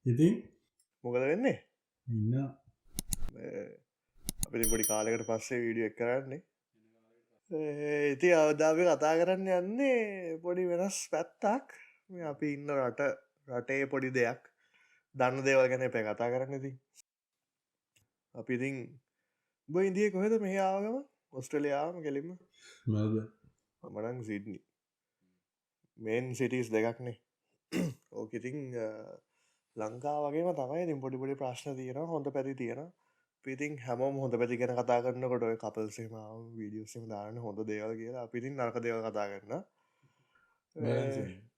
ඉතින් මොකද වෙන්නේ ඉන්න අපි පොඩි කාලෙකට පස්සේ වීඩියෝ එක් කරන්නේ ඉති අවදාප කතා කරන්න යන්නේ පොඩි වෙනස් පැත්තක් අපි ඉන්න රටේ පොඩි දෙයක් දන්න දේවල් ගැන පැ කතා කරන්නති අපි ඉතින් බ ඉදිය කොහෙද මෙහ ආගම ඔස්ට්‍රලියාම කෙලින්ම මද මනං සිඩ්නි මේන් සිටස් දෙකක්නේ ඕකඉතිං ලංකා වගේ තමයි තින් පොඩිපොඩි ප්‍රශ්න තියෙන හොඳ පැති තියෙන පිතින් හැම හොඳ පැති ගැන කතා කරන්නකොට කපල්සේම වීඩියෝසිම දාන්න හොඳ දේවල් කියලා පිතින් නරක දේව කතා කරන්න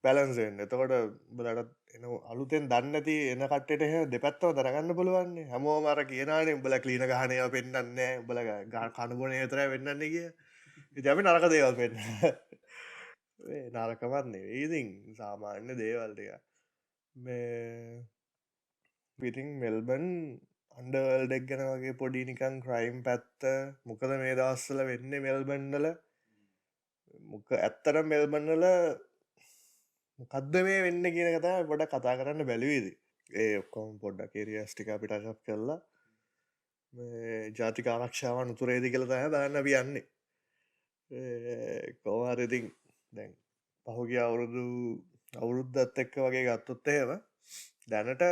පැලන්සෙන් එතකොට බලට එන අලුතෙන් දන්නති එන කට්ට දෙපැත්තව දරගන්න පුළුවන්නේ හැමෝ මර කියනන උඹල කලීන ගහනය පෙන්න්න උඹල ගා කණුගොන තර වෙන්නන්නේ කිය ඉතිමි නරක දේවල් පෙන්න්න නරකමත්න්නේ ඒතින් සාමාන්‍ය දේවල්ටික මේ පිටිං මෙල්බන් අන්ඩවල් ඩෙක් ගැන වගේ පොඩිනිකන් ක්‍රයිම් පැත්ත මොකද මේ දවස්සල වෙන්න මෙල්බන්ඩල මොක ඇත්තට මෙල්බන්නල මොකක්ද මේ වෙන්න කියන කතා ගොඩ කතා කරන්න බැලුවේද ඒ ඔක්කොම් පොඩ්ඩ කේරියස්ටික පිටශප් කරලා ජාතික ආරක්ෂාව උතුරේදි කළතය දන්න බියන්නේ කෝහරඉතින් දැන් පහුගිය අවුරුද්ධත් එක්ක වගේ ගත්තොත් එහෙම දැනට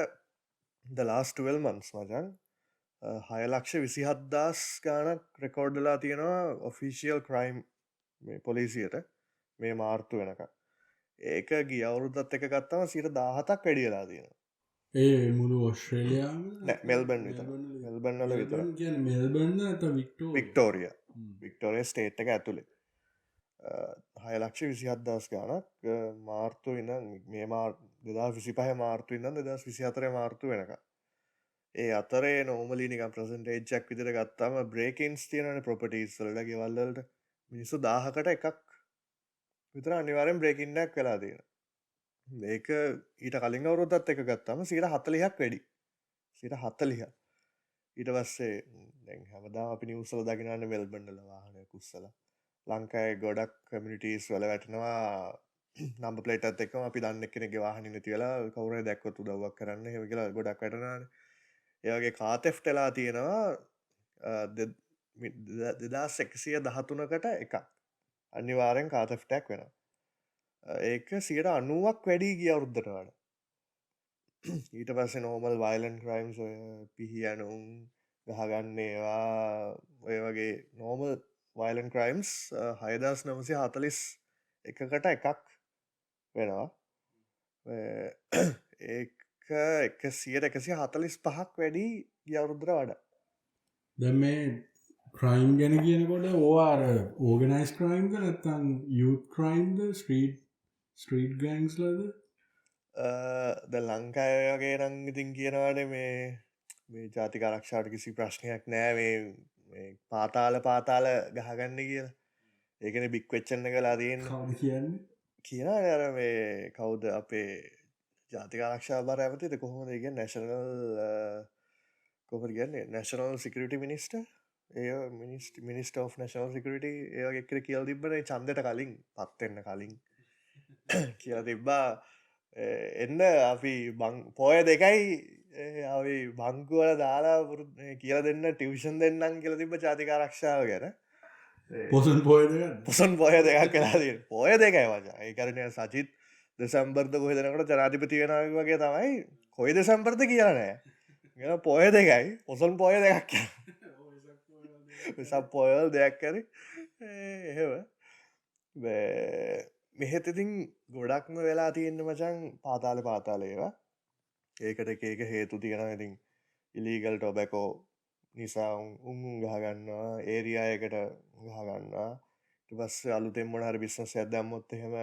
ද ලාස් 12 මන්ස් මචන් 6,27,000 ගානක් රෙකෝඩ්ඩලා තියෙනවා ඔෆිසිියල් ක්‍රයිම් පොලිසියට මේ මාර්තු වෙනක ඒක ගිය අවුරුද්ධත් එක ගත්තම 17ක් වැඩියලා තියෙන ඒ මුළු ඔස්ට්‍රේලියාම මෙල්බන් විතර මෙල්බන්නල විතර මෙල්බන්න වික්ටෝරිය වික්ටෝරිය ස්ටේට් එක ඇතුළේ 6,27,000 ගානක් මාර්තු ඉන්න මේ දෙදා 25 මාර්තු ඉන්න 2024 මාර්තු වෙනක ඒ අතරේ නෝමලිනික ප්‍රසන්ටේජ්ජක් විදිර ගත්තාම බ්‍රේකන්ස් තියනන ප්‍රපටීස්වලට ගෙවල්ලට මිනිස්සු 1000කට එකක් විතර අනිවාරෙන් බ්‍රේකින්නක් වෙලා තියෙන මේක ඊට කලින් අවුරුද්දත් එක ගත්තම 40ක් වැඩි 40 ඊට පස්සේ දැන් හැමදාම අපි නිවුස්වල දකිනන්නේ මෙල්බන්ඩල වාහනය කුස්සලා ලංකායි ගොඩක් කමියනිටස් වල වැටනවා නම්බ පලේටත් එක්ම අපි දන්න කෙනෙ වාහන නැති වෙලා කවුර දැක්වතු දවක් කරන්න හෙම කියලා ගොඩක් වැටනාන ඒවගේ කාතෙෆ්ටලා තියෙනවා 2113කට එකක් අනිවාරෙන් කාතෆ්ටක් වෙන ඒක 90ක් වැඩි ගිය අවුරුද්ධට වඩ ඊට පස්සේ නෝමල් වයිලන් ක්‍රයිම්ස් පිහියනුම් ගහගන්න ඒවා ඔය වගේ නෝමල් වයිලන් ක්‍රයිම්ස් 6,940 එකකට එකක් වෙනවා ඒ 145ක් වැඩි ගියවුරුද්දර වඩා දැ මේ ක්‍රයිම් ගැන කියනකොට ඕවාර ඕගනයිස් ක්‍රයිම් නැත්තන් යුත් ක්‍රයිම්ද ස්ට්‍රීට් ගෑන්ස් ලද ද ලංකාය වගේ නං ඉතින් කියනවාට මේ ජාතික ආරක්ෂාවට කිසි ප්‍රශ්නයක් නෑ මේ පාතාල ගහගන්න කියලා ඒකන බික්වෙච්චන්න කලා තියෙන් කියන්නේ කියන අර මේ කවුද අපේ ජාතික ආරක්ෂා බර ඇමතිද කොහොමද ඉග නැශනල් කොහර කියන්නේ නැශනල් සිකරට මිනිස්ට ඒ මිනිස්ට of නශනල් සිකරට ඒකර කියල් තිබන චන්දට කලින් පත්වෙන්න කලින් කියල තිබ්බා එන්න අපි පෝය දෙකයි අපි බංකුවල දාලා කියල දෙන්න ටිවෂන් දෙන්නම් කියල තිබ ජාතික ආරක්ෂාව ගැන පොසන් පොයද පොසන් පොය දෙකක් කලාදී පොය දෙකයි වජා ඒකරනය සචිත් දෙසම්බර්ධ කොහෙදනකට ජනාතිපති වෙන වගේ තමයි කොයි දෙසම්පර්ධ කියනෑ පොය දෙකයි පොසන් පොය දෙකක් සම් පොයල් දෙයක් කර එහෙම මෙහෙත ඉතින් ගොඩක්ම වෙලා තියෙන්න්න මචන් පාතාලේවා ඒකට ඒක හේතු තියෙන ඉතින් ඉලීගල් ටොබැකෝ නිසා උන් ගහගන්නවා ඒරියායකට ගහගන්නවා පස්ස අලුතෙන් මොනහර බිස්නස ඇදම්මොත් එහෙම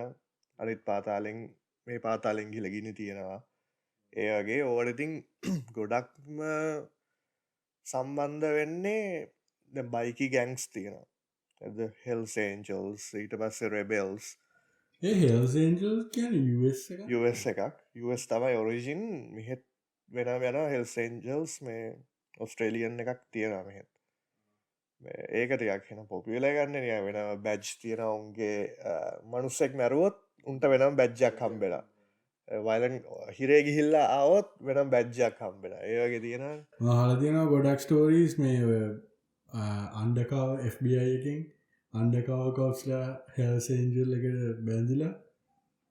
අනිත් පාතාලෙන් මේ පාතාලෙන් ගිලගිනි තියෙනවා ඒ වගේ ඕඩඉතින් ගොඩක්ම සම්බන්ධ වෙන්නේ බයිකි ගැංක්ස් තියෙනවා ඇද හෙල් සේන්චල්ස් ඊට පස්සේ රෙබෙල්ස් US එකක් US තමයි ඔරිජින් මෙහෙත් වෙන හෙල් සේන්ජල්ස් මේ ඔස්ට්‍රේලියන් එකක් තියෙන මෙහෙත් ඒක ටිකක් හෙන පොපියල ගන්න නිය වෙන බැජ් තියෙන උන්ගේ මනුස්සෙක් මැරුවොත් උන්ට වෙනම් බැජ්ජක් හම්බෙලා වයිලන් හිරේ ගිහිල්ලා ආවොත් වෙනම් බැජ්ජක් හම්බෙන ඒවගේ තියෙන හල තියෙනවා ගොඩක් ස්ටෝරීස් මේ අන්ඩකාව FBI එකින් අන්ඩකාව කවස්ලා හෙල්සේන්ජල් එකට බැඳිලා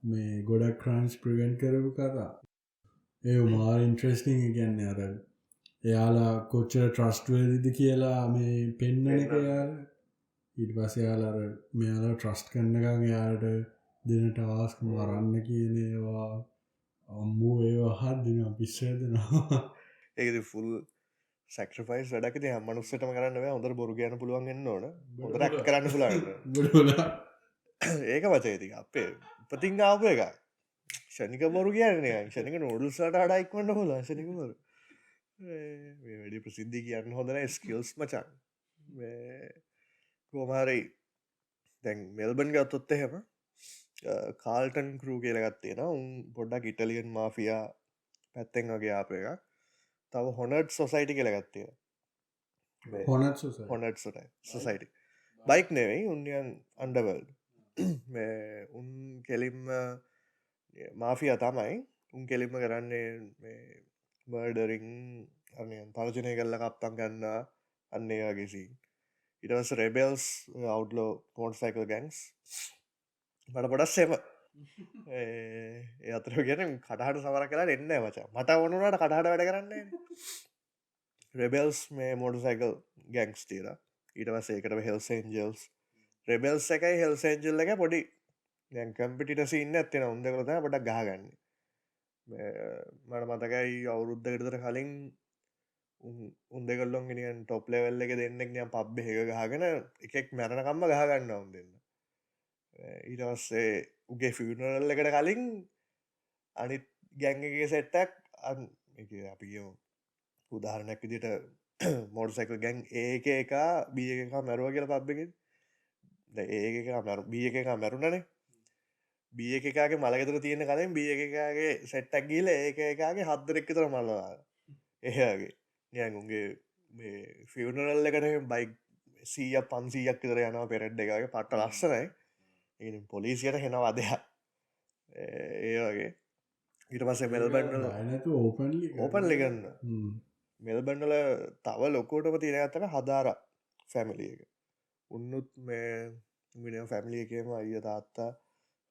මේ ගොඩක් ක්‍රන්ස් ප්‍රවෙන්් කරපු කතා ඒ මාර ඉන්ට්‍රස්ටිං ගැන්න අර එයාලා කොච්චර ට්‍රස්ට්වේදිද කියලා මේ පෙන්නන එක යාල ඊට පසයාලර මෙයාලා ට්‍රස්ට් කරන්නකං යාට දෙන ටාස්ක මරන්න කියනේවා අම්මූ ඒවා හත් දින පිස්සේදනවා ඒකද ෆුල් සක්‍රෆයිස් වැඩකති මනුස්සටම කරන්න හොඳර බොරු ගැන පුළුවන් එන්න ඕන හොඳරක් කරන්න පුළන්න ඒක වචයති අපේ උපතිං ආපු එක ෂනික බොරු කියන්නේ ෂනික නොඩුල්සට අඩයික්වන්න හොල ෂනිකමර වැඩි ප්‍රසිද්ධි කියන්න හොඳන ස්කිල්ස් මචන් කෝමාරයි දැන් මෙල්බන් ගත්තොත්ත හෙම කාල්ටන් කරූ කියලගත්තේන උන් පොඩ්ඩක් ඉටලියන් මාෆියා පැත්තෙන් වගේ ආප එක තව හොනට් සොසයිටි කියලගත්තේ හොනට් සොසයිටි බයික් නෙවෙයි උන්යන් අන්ඩවල් උන් කෙලින්ම මාෆිය තමයි උන් කෙලින්ම කරන්නේ මර්ඩරිං අනයන් තර්ජනය කල්ල කප්පන් ගන්න අන්නේ වගේසි ඉටවස් රෙබෙල්ස් අවු්ලෝ මෝඩ් සයිකල් ගැන්ස් මට පොඩස් සෙම ඒ අතර ගැන කටහට සවර කලා එන්න මචා මට ඕනුනට කටහට වැඩ කරන්නේ රෙබෙල්ස් මේ මෝඩ සයිකල් ගැංක්ස් තීර ඊට වසේකට හෙල්සේන්ජල්ස් රෙබෙල්ස් එකයි හෙල්සේන්ජල් එක පොඩි දැන් කම්පිටිට සින්න ඇත්තෙන උන්ද කරත පට ගහගන්න මට මතකයි අවුරුද්ධකටතර කලින් උන්දෙකල්ලොන් ගෙනියන් ටොප් ලෙවල් එක දෙන්නෙක් නියම් පබ් එක ගහගෙන එකෙක් මැරණකම්ම ගහගන්න උන් දෙන්න ඊටවස්සේ උගේ ෆිනරල් එකට කලින් අනිත් ගැංගගේ සෙට්ටක් අපි කියෝ උදාහරණයක් විදිට මෝඩ සැකල් ගැන් ඒක එක බිය එක මැරුව කියල පබ්බකින් ඒක මැරු බිය එක මැරුණනේ බිය එකගේ මළගෙතර තියෙන කලින් බිය එකගේ සෙට්ටක් ගීල ඒක එකගේ හත්දරෙක්කතර මල්ලවා එහගේ නියන්උන්ගේ ෆිනරල් එකට බයික් 100-500ක් තර යනවා පෙරෙඩ් එකගේ පට්ට ලස්සනයි පොලිසියට හෙනවා දෙයක් ඒ වගේ ඊට පස්සේ මෙල්බන්ඩල ඕපන් ලිගන්න මෙල්බන්ඩල තව ලොකෝටම තියෙන ඇතන හදාර ෆැමිලිය එක උන්නුත් මේ මිනිිය ෆැමිලිය එකම අය තාත්තා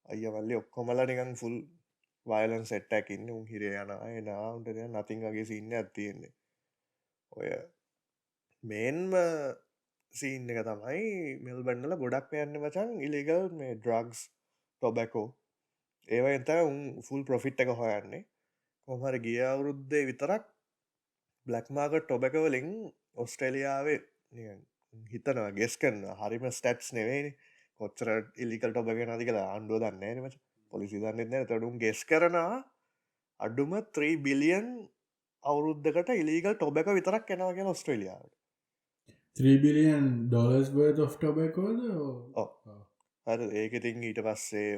අය වල්ලි ඔක්කොමල නිකන් ෆුල් වයිලන් සෙට්ටැකින්න උන් හිරේ යන එනා උන්ට නතින්ගේ සින්න ඇත්තියෙන්නේ ඔය මේන්ම සීන් එක තමයි මෙල්බන්ඩල ගොඩක් යන්න මචන් ඉලිගල් මේ ඩ්‍රග්ස් ටොබැකෝ ඒව එත උන් ෆුල් ප්‍රොෆිට් එක හොයන්නේ කොහර ගිය අවුරුද්දේ විතරක් බ්ලක්මාග ටොබැකවලින් ඔස්ට්‍රේලියාවේ හිතනවා ගෙස් කරන්න හරිම ස්ටට්ස් නෙවෙයි කොච්චර ඉල්ලිකල් ටොබැක නදි කියලා ආණ්ඩුව දන්නේ මච පොලිසි දන්නෙ තඩුම් ගෙස් කරනවා අඩුම 3 බිලියන් අවුරුද්ධකට ඉලිකල් ටොබැක විතරක් කෙනවා කියෙන ඔස්ට්‍රේලියාවට $3 billion worth of tobacco හර ඒක ඉතින් ඊට පස්සේ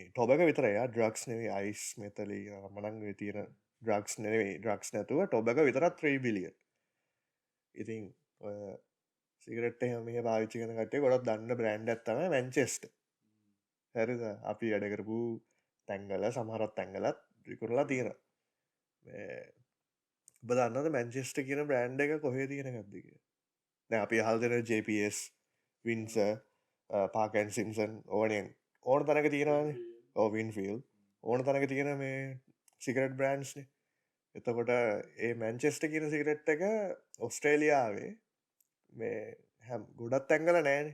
ටොබක විතරය ඩ්‍රක්ස් නෙවේ අයිස් මෙතලි මනංග තියෙන ඩ්‍රක්ස් නෙවේ ඩ්‍රක්ස් නැතුව ටොබක විතරත් 3 බිලියන් ඉතින් සිගරට් මේ පාවිච්චි කන කටේ ගොඩත් දන්න බ්‍රන්ඩ් ඇත්තම මැන්චෙස්ට හැරිද අපි වැඩකරපු තැංගල සමහරත් තැංගලත් රිකුරලා තියෙන බදන්නද මැන්චෙස්ට කියන බ්‍රන්ඩ් එක කොහේ තියෙන ගත්දික අපි හල් දෙන JPS වින්ස පාකන් සිම්සන් ඕනයෙන් ඕන තනක තියෙනවානේ ඕවින් ෆිල් ඕන තනක තියෙන මේ සිකරට් බ්‍රන්ස්නේ එතකොට ඒ මැන්චෙස්ට කියන සිකරට් එක ඔස්ට්‍රේලියාවේ මේ හැම් ගොඩත් ඇංගල නෑන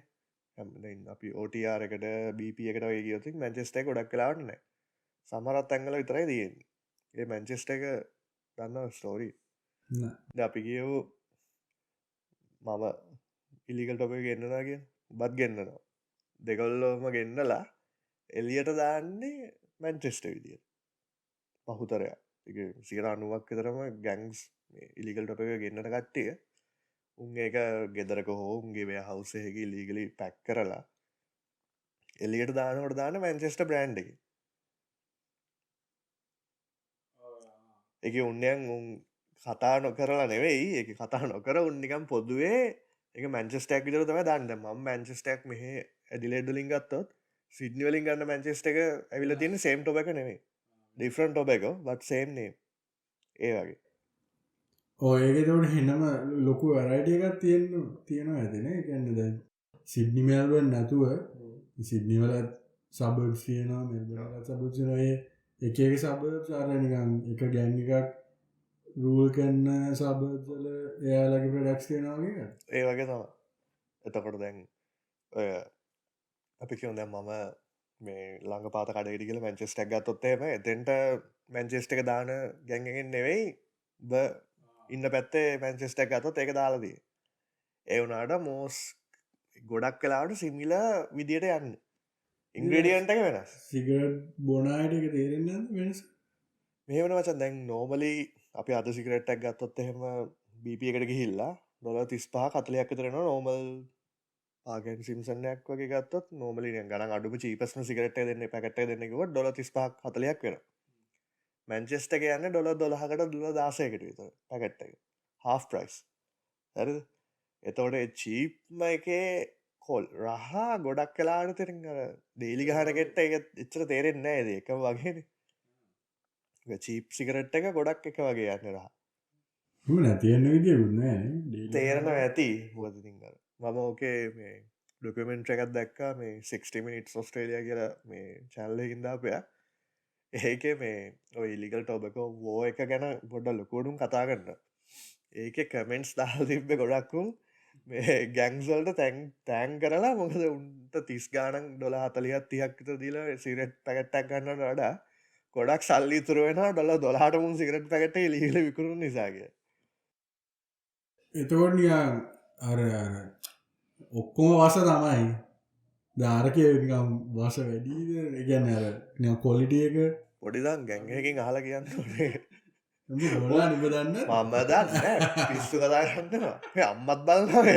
හැම අපි ඕටර් එකට බප එකට ගියොති මැන්චෙස්ට ගොඩක් කලාටන සමරත් ඇංගල විතරයි තියෙන් ඒ මැන්චෙස්ට එක දන්න ස්ටෝරී අපි කියවූ මම ඉලිකල් ටොප ගෙන්න්නනාගේ බත් ගෙන්න්නනවා දෙකොල්ලෝම ගෙන්නලා එලියට දාන්නේ මැන්චෙස්ට විදිිය පහුතරය සිර අනුවක් තරම ගැංස් ඉලිකල් ටොප එක ගෙන්න්නට කට්ටිය උන් ඒක ගෙදරක හෝ උන්ගේ වේ හවසයකි ලීගලි පැක් කරලා එලියට දානකොට දාන්න මැන්චෙස්ට බ්‍රන්් එක එක උන්නයන් උන් කතා නොකරලා නෙවෙයි එක කතා නොකර උන්නිකම් පොදුවේ එක මැන්චස්ටක් විතර තම දන්න ම මැන්චස්ටක් මෙහ ඇඩිලෙඩ්ලින් ගත්තොත් සිඩ්නිවලින් ගන්න මැන්චෙස්ට එක ඇවිල තියෙන සේම් ටොබ එක නෙවේ different tobacco but same name ඒ වගේ ඔයගේ තවට හෙනම ලොකු වැරයිටිය එකක් තියෙනවා ඇතින එකන්න දැන් සිඩ්නි මල්බන් නැතුව සිඩ්නිවල සබබ් තියනවා මෙල්බ සබන ඔය එක සබ සාරනිකම් එක ගැන් එකක් රූල් කන්න සබල එයාලගේ ප්‍රඩක්ස් තියෙනවාගේ ඒ වගේ තම එතකොට දැන් ඔය අපි කියව දැන් මම මේ ළඟ පාත කඩට කියල මැන්චෙස්ටක් ගත්තොත්තේම එතෙන්ට මැන්චෙස්ට එක දාන ගැන්ගෙන් නෙවෙයි බ ඉන්න පැත්තේ මැන්චෙස්ටක් ගතොත් ඒක දාලදී ඒ වුනාට මෝස් ගොඩක් කලාට සිමිල විදියට යන්න ඉංග්‍රඩියන්ට එක වෙනස් සිගරට් බොනායට එක තේරෙන්න වෙනස් මේ වන වචන් දැන් නෝමලි අපි අද සිකරට්ටක් ගත්තොත් එහෙම බිප එකට ගිහිල්ලා $35 තරන නෝමල් ආගෙන් සිම්සනයක් වගේ ගත්තත් නෝමලි ගන අඩු චීපස්න සිකරට දෙන්න පැකට දෙන්නෙකුව $35 වෙන මැන්චෙස්ට එක යන්න $12කට $16කට විතර පැකට් එක half price හරිද එතකොට චීප්ම එකේ කොල් රහා ගොඩක් කලාට තෙරින් දේලි ගහනගෙට එක එච්චර තේරෙන්න ඇද එක වගේ චීප් සිකරට් එක ගොඩක් එක වගේ යන්න රහ නැතියන්න විදිියුන්න තේරණ ඇති හුවතිංගර මම ඕකේ මේ ඩොකමෙන්ට් එකත් දැක්කා මේ 60 මිනිට් ඔස්ට්‍රේලිය කියලා මේ චැල්ලකින්දාපය ඒක මේ ඔය ඉලිකල් ටොබක වෝ එක ගැන පොඩ්ඩ ලොකෝඩුම් කතා කරන්න ඒක කමෙන්ට්ස් දාල් තිබ්බ ගොඩක්කුම් මේ ගැංසල්ට තැන් කරලා මොකද උන්ට 30 ගානන් $40-30ක් දීලා සිරට් පැකට්ටක් ගන්නට වඩා ගොඩක් සල්ලි තුරුවෙන $12 මුන් සිගරට් පැකට් ලිහිල විකරුණු නිසාගේ එතකොට අර ඔක්කොම වස තමයි ධාරකය වස වැඩීද ගැන අර කොලිටිය එක පොඩිදන් ගැංගකින් අහල කියන්න ඕනේ ගොලා නිබදන්න මම දන්න පිස්සු කතා කරන්නවා අම්මත් බලන්නය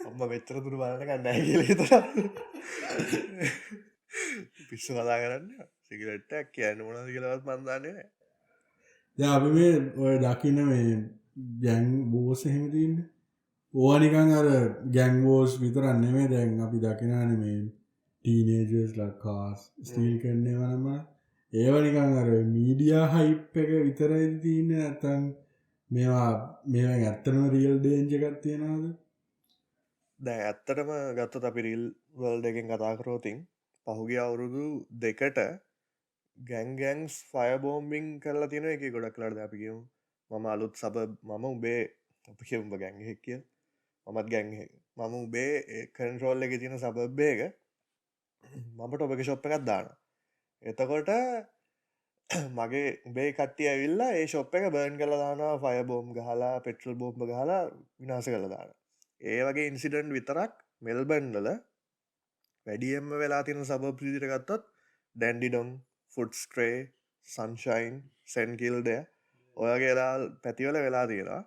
අම්ම මෙච්චර තුරු බලනක නෑ කියල තර පිස්සු කතා කරන්න සිගරට්ටක් කියන්න මොනද කියලවත් මන්දන්නේ නෑ අපි මේ ඔය දකින්න මේ ගැන් බෝස හෙමතින්න ඕනිකන් අර ගැන්වෝස් විතරන්න මේ දැන් අපි දකිනාන මේ ටීනේජස් ලක්කාස් ස්ටීල් කරන්නේ වනම ඒවනිකන් අර මීඩියා හයිප් එක විතරයි තියන්න ඇතන් මේවා ඇත්තනම රියල් ඩේන්ජ එකක් තියෙනවාද දැ ඇත්තටම ගත්ත අපි රිල් වල්ඩ එකෙන් කතාකරෝතින් පහුගිය අවුරුදු දෙකට ගැන්ගැන්ස් ෆයබෝම්බිං කරලා තියෙන එක ගොඩක් ලට අපි කියමු මම අලුත් සබ මම උබේ අප කියවුම්ඹ ගැංගෙක් කිය මමත් ගැංහ මම උබේ කන්ට්‍රෝල් එක තියෙන සබබ්බේක මමට ඔබක ශොප් එකත් දාන එතකොට මගේ උබේ කට්ටිය ඇවිල්ලා ඒ ශොප් එක බර්න් කළ දාන ෆය බෝම් ගහලා පෙට්‍රල් බෝම්බ ගහලා විනාස කළ දාන ඒ වගේ ඉන්සිඩන්් විතරක් මෙල්බන්ඩල වැඩියම්ම වෙලා තියෙන සබ පිදිර ගත්තොත් ඩැන්ඩිඩොම් ෆුඩ්ස්ට්‍රේ සන්ශයින් සැන්කිල්ඩය ඔයගේලා පැතිවල වෙලා තියෙනවා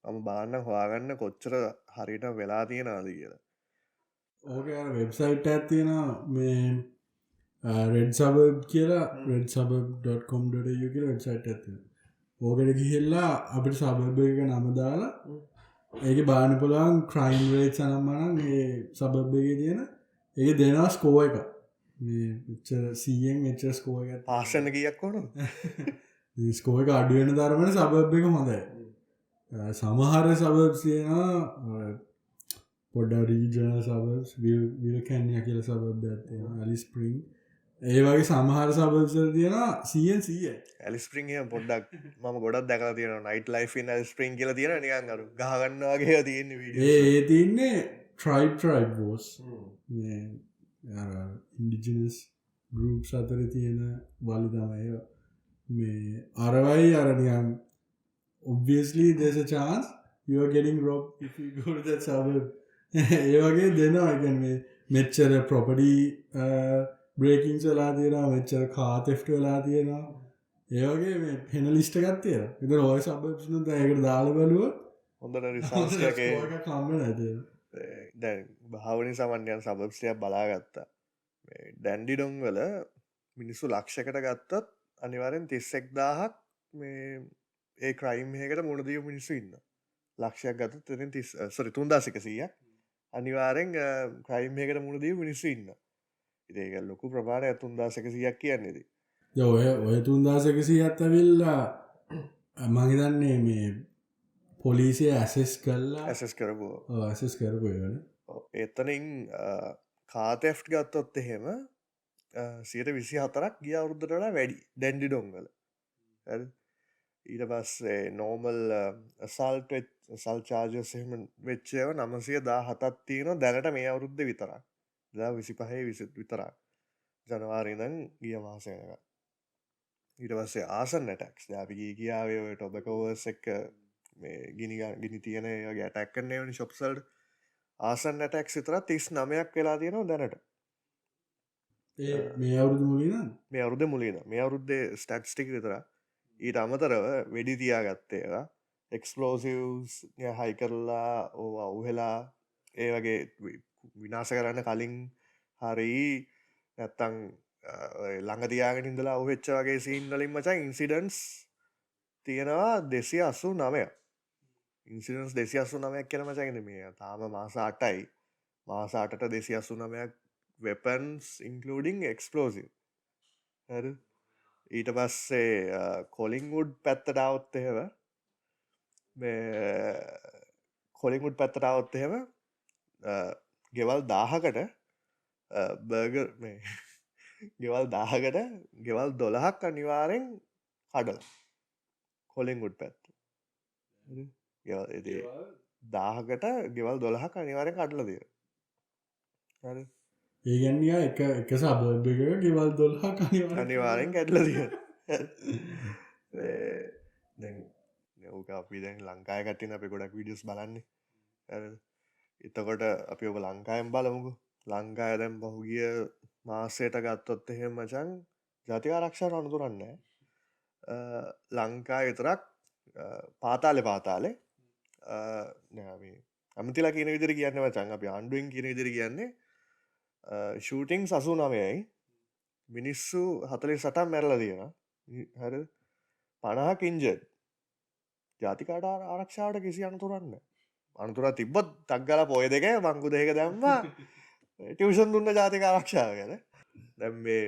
මම බාන්න හොයාගන්න කොච්චර හරිට වෙලා තියෙනවාද කියලා ඕක වෙබ්සයිට් ඇත්තියෙන මේ රෙඩ් සබ කියලා රෙඩ් සබ.com.ු කියල වෙබ්සයිට් ඇති ඕකට ගිහෙල්ලා අපිට සබබ එක නමදාලා ඒක බාන පුළන් ක්‍රයිම් රේට් සනම්මනන් ඒ සබබ්බගේ තියෙන ඒ දෙනවා ස්කෝ එක සියෙන් එච්ච ස්කෝ එක පාශන කියක් ඕන ස්කෝ එක අඩුවෙන ධර්මන සබබ් එක හොඳයි සමහර සබබ්සියන පොඩ රීජන සබස් විල් කැන්ය කියල සබබ ඇත්තියෙන ඇලිස් ප්‍රිං ඒ වගේ සමහර සබසර තියෙන සියෙන් සිය ඇලිස්පරිං පොඩ්ඩක් ම ගොඩක් දැක තියෙන නයිට ලයිෆන් ඇල්ස්පරිං කියල තියෙන නිකන්ගරු ගහගන්නවාගේ තියෙන ඒ තින්නේ ට්‍රයි් බෝස් ඉන්ඩිජනස් ගරුප් අතර තියෙන වලි තමයි මේ අරවයි අරනියම් obviously there's a chance you are getting robbed if you go to that suburb ඒ වගේ දෙනවා ඉගැන් මේ මෙච්චර ප්‍රොපඩි බ්‍රේකින්ස් වෙලා තියෙනවා මෙච්චර කාතෙෆ්ට වෙලා තියෙනවා ඒ වගේ මේ හෙන ලිස්ට ගත්තය ඉද රෝය සබන ඒකට දාල බලුව හොඳට රිසාගේ කම්ම නැද දැන් භාවනි සමන්යන් සබබ්සියක් බලාගත්තා ඩැන්ඩිඩොන් වල මිනිස්සු ලක්ෂකට ගත්තත් අනිවාරෙන් 31,000ක් මේ ඒ ක්‍රයිම් හකට මුණදිය මිනිස්සු ඉන්න ලක්ෂයක් ගත තරින් සොරි 3,100ක් අනිවාරෙන් ක්‍රයිම් හකට මුණදිය මිනිස්සු ඉන්න ඒක ලොකු ප්‍රමාණයක් 3100ක් කියන්නේද ඔය 3,100ත් ඇවිල්ලා මහිතන්නේ මේ පොලිසිය ඇසෙස් කල්ලා ඇසස් කරපුවා ඇසෙස් කරපු වන එතනින් කාතෙෆ් ගත්තොත් එහෙම 124ක් ගිය අවුරුද්දට වැඩි දැන්ඩි ඩොංගල ඊට පස්සේ නෝමල් සල්ට සල් චාර්ජසම වෙච්චයව 917ක් තියෙන දැනට මේ අවුරුද්ධ විතරක් 2025 විතරක් ජනවාරිදන් ගිය මාසයනක ඊට පස්සේ ආසන් නැටක්ස් අපි කියාවේ ටොබකෝවර්ස් එක්ක මේ ගිනි තියෙන ගැටැක්කන්නේ වනි ශොප්සල්ට ආසන් නැටක් සිතර 39ක් වෙලා තියෙනවා දැනට මේ අවුරුදු මුලින් මේ අවුරුද්ද මුලින මේ අවුරුද්දේ ස්ටැට්ස්ටික් විතර ඊට අමතරව වෙඩි තියාගත්තේවා එක්ස්පලෝසිවස් හයි කරලා ඕවා උහෙලා ඒ වගේ විනාශ කරන්න කලින් හරි නැත්තං ළඟතියාගෙන ඉඳලා ඔහෙච්ච වගේ සීන් වලින් මචන් ඉන්සිඩන්ස් තියෙනවා 289 ඉන්සිඩන්ස් 289ක් කියන මචන් මේ තාම මාස 8යි මාස 8ට 289ක් වෙපන්ස් ඉන්කලඩිං එක්ස්පලෝසිව් හරි ඊට පස්සේ කොලිංවුඩ් පැත්තට අවුත් එහෙම කොලිංවුඩ් පැත්තට අවුත් එහෙම ගෙවල් 1000කට බර්ගර් මේ ගෙවල් 1000කට ගෙවල් 12ක් අනිවාර්යෙන් කඩලා කොලිංවුඩ් පැත්ත 1000කට ගෙවල් 12ක් අනිවාර්යෙන් කඩලා තියෙනවා හරි ඒගැන්නිය එක සබබ එක ගෙවල් 12 අනිවාරෙන් කැටල තිය නක අපි දැන් ලංකාය කටින අපි ගොඩක් විඩියස් බලන්නේ එතකොට අපි ඔබ ලංකායෙන් බලමුකු ලංකාය දැම් පහුගිය මාසයට ගත්තොත් එහෙම මචන් ජාතික ආරක්ෂා අනුතුරන්න ලංකා විතරක් පාතාලෙ පාතාලේ අමතිලා කියන විදිර කියන්න මචන් අපි ආණ්ඩුවෙන් කියන විදිර කියන්නේ ෂූටිං 89යි මිනිස්සු 48ක් මැරලා තියෙනවා හරි 50ක් ඉන්ජර්ඩ් ජාතිකාට ආරක්ෂාවට කිසි අනතුරක් නැහැ අනතුරක් තිබ්බත් ටක් ගාලා පොය දෙක මංගු දෙක දැම්මා ටියුෂන් දුන්න ජාතික ආරක්ෂාව ගැන දැන් මේ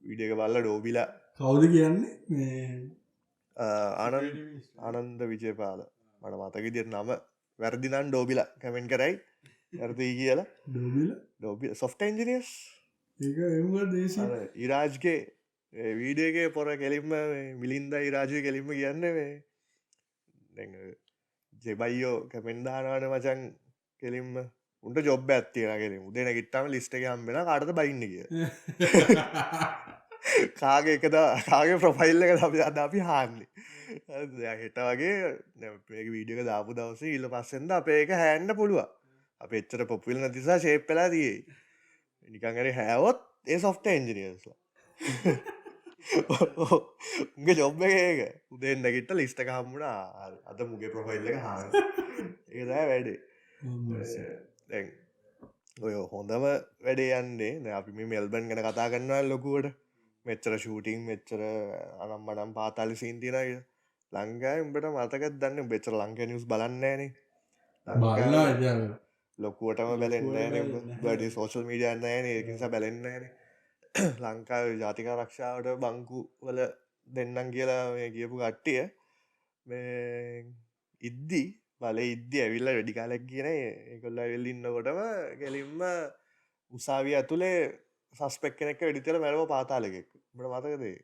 වීඩියෝ එක බලලා ඩෝබිලා කවුද කියන්නේ ආනන්ද විජයපාල මට මතක විදිහට නම වැරදි නම් ඩෝබිලා කමෙන්ට් කරයි වැරදි කියලා ඩෝබිලා සොෆ්ට් එන්ජිනියර්ස් ඒක එමුව දේශී ඉරාජ්ගේ වීඩියෝගේ පොර කෙලින්ම මිලින්ද ඉරාජය කෙලින්ම කියන්න මේ ජෙබයියෝ කැපෙන්ඩානාට මචන් කෙලින්ම උන්ට ජොබ් ඇත්තියෙන කෙලින් උදෙන ගිට්ටම ලිස්ට එක හම්බෙන කාටද බයින්න කිය කාගේ එකද කාගේ ප්‍රොෆයිල්ල එක අපි අද අපි හාන්නේ හෙට වගේ වීඩියක දාපු දවස ඉල්ල පස්සෙන්ද අපේ එක හැන්න පුළුව අප එච්චර පොපිල් නතිසා ශේප් පලා තියේ නිකංගර හැවොත් ඒ සොෆ්ට එන්ජිනියස්ලා උගේ ජොබ් එක උදෙන් නැගිට ලිස්ට එක හම්මුණ අද මුගේ ප්‍රොෆයිල්ල එක හා ඒදෑ වැඩේ ඔය හොඳම වැඩේ යන්නේ අපි මේ මෙල්බන් ගැන කතා කරන්නවා ලොකුවට මෙච්චර ෂූටිං මෙච්චර අනම්මනම් පාතාලි සීන්තිනය ලංකායි උඹට මතකත් දන්න බෙච්චර ලංකා නිවස් බලන්නේන ලොකුවටම බැලෙන්න බඩි සෝෂල් මීඩියන්න න ඒකිසා බැලෙන්නන ලංකාව ජාතික රක්ෂාවට බංකු වල දෙන්නම් කියලා මේ කියපු කට්ටිය ඉද්දි බල ඉද්දි ඇවිල්ල වැඩි කාලක් කියන ඒකොල්ල වෙල් ඉන්නකොටම කෙලින්ම උසාවිය ඇතුළේ සස්පෙක් කෙනෙක් වැඩිතල මැරව පාතාලෙකෙක් බට මතකදේ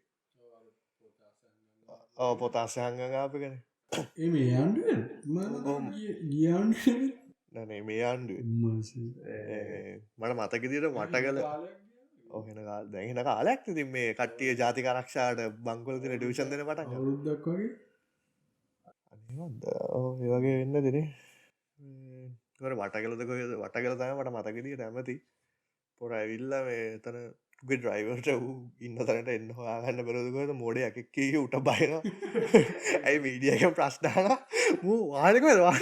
පොතාසයංගාපිකන මේ ආණ්ඩ නැනේ මේ ආණ්ඩුව මට මතකදිට මට කල ඔහෙන දැහෙන කාලයක් ති මේ කට්ටිය ජාතික රක්ෂාට බංකොලතින ඩියෂන් දෙන පට රුද්දක් වගේ ඒවගේ වෙන්න දෙනේ වට කලද කොද වට කල තම මට මතකදී නැමති පොර ඇවිල්ල මේ තන ගේ ඩ්‍රයිවර්ට වූ ඉන්න තනට එන්න හොයාගන්න බරදකොද මෝඩ එකක් උට බයන ඇයි මීඩියක ප්‍රශ්නාන මූ වානකද වාන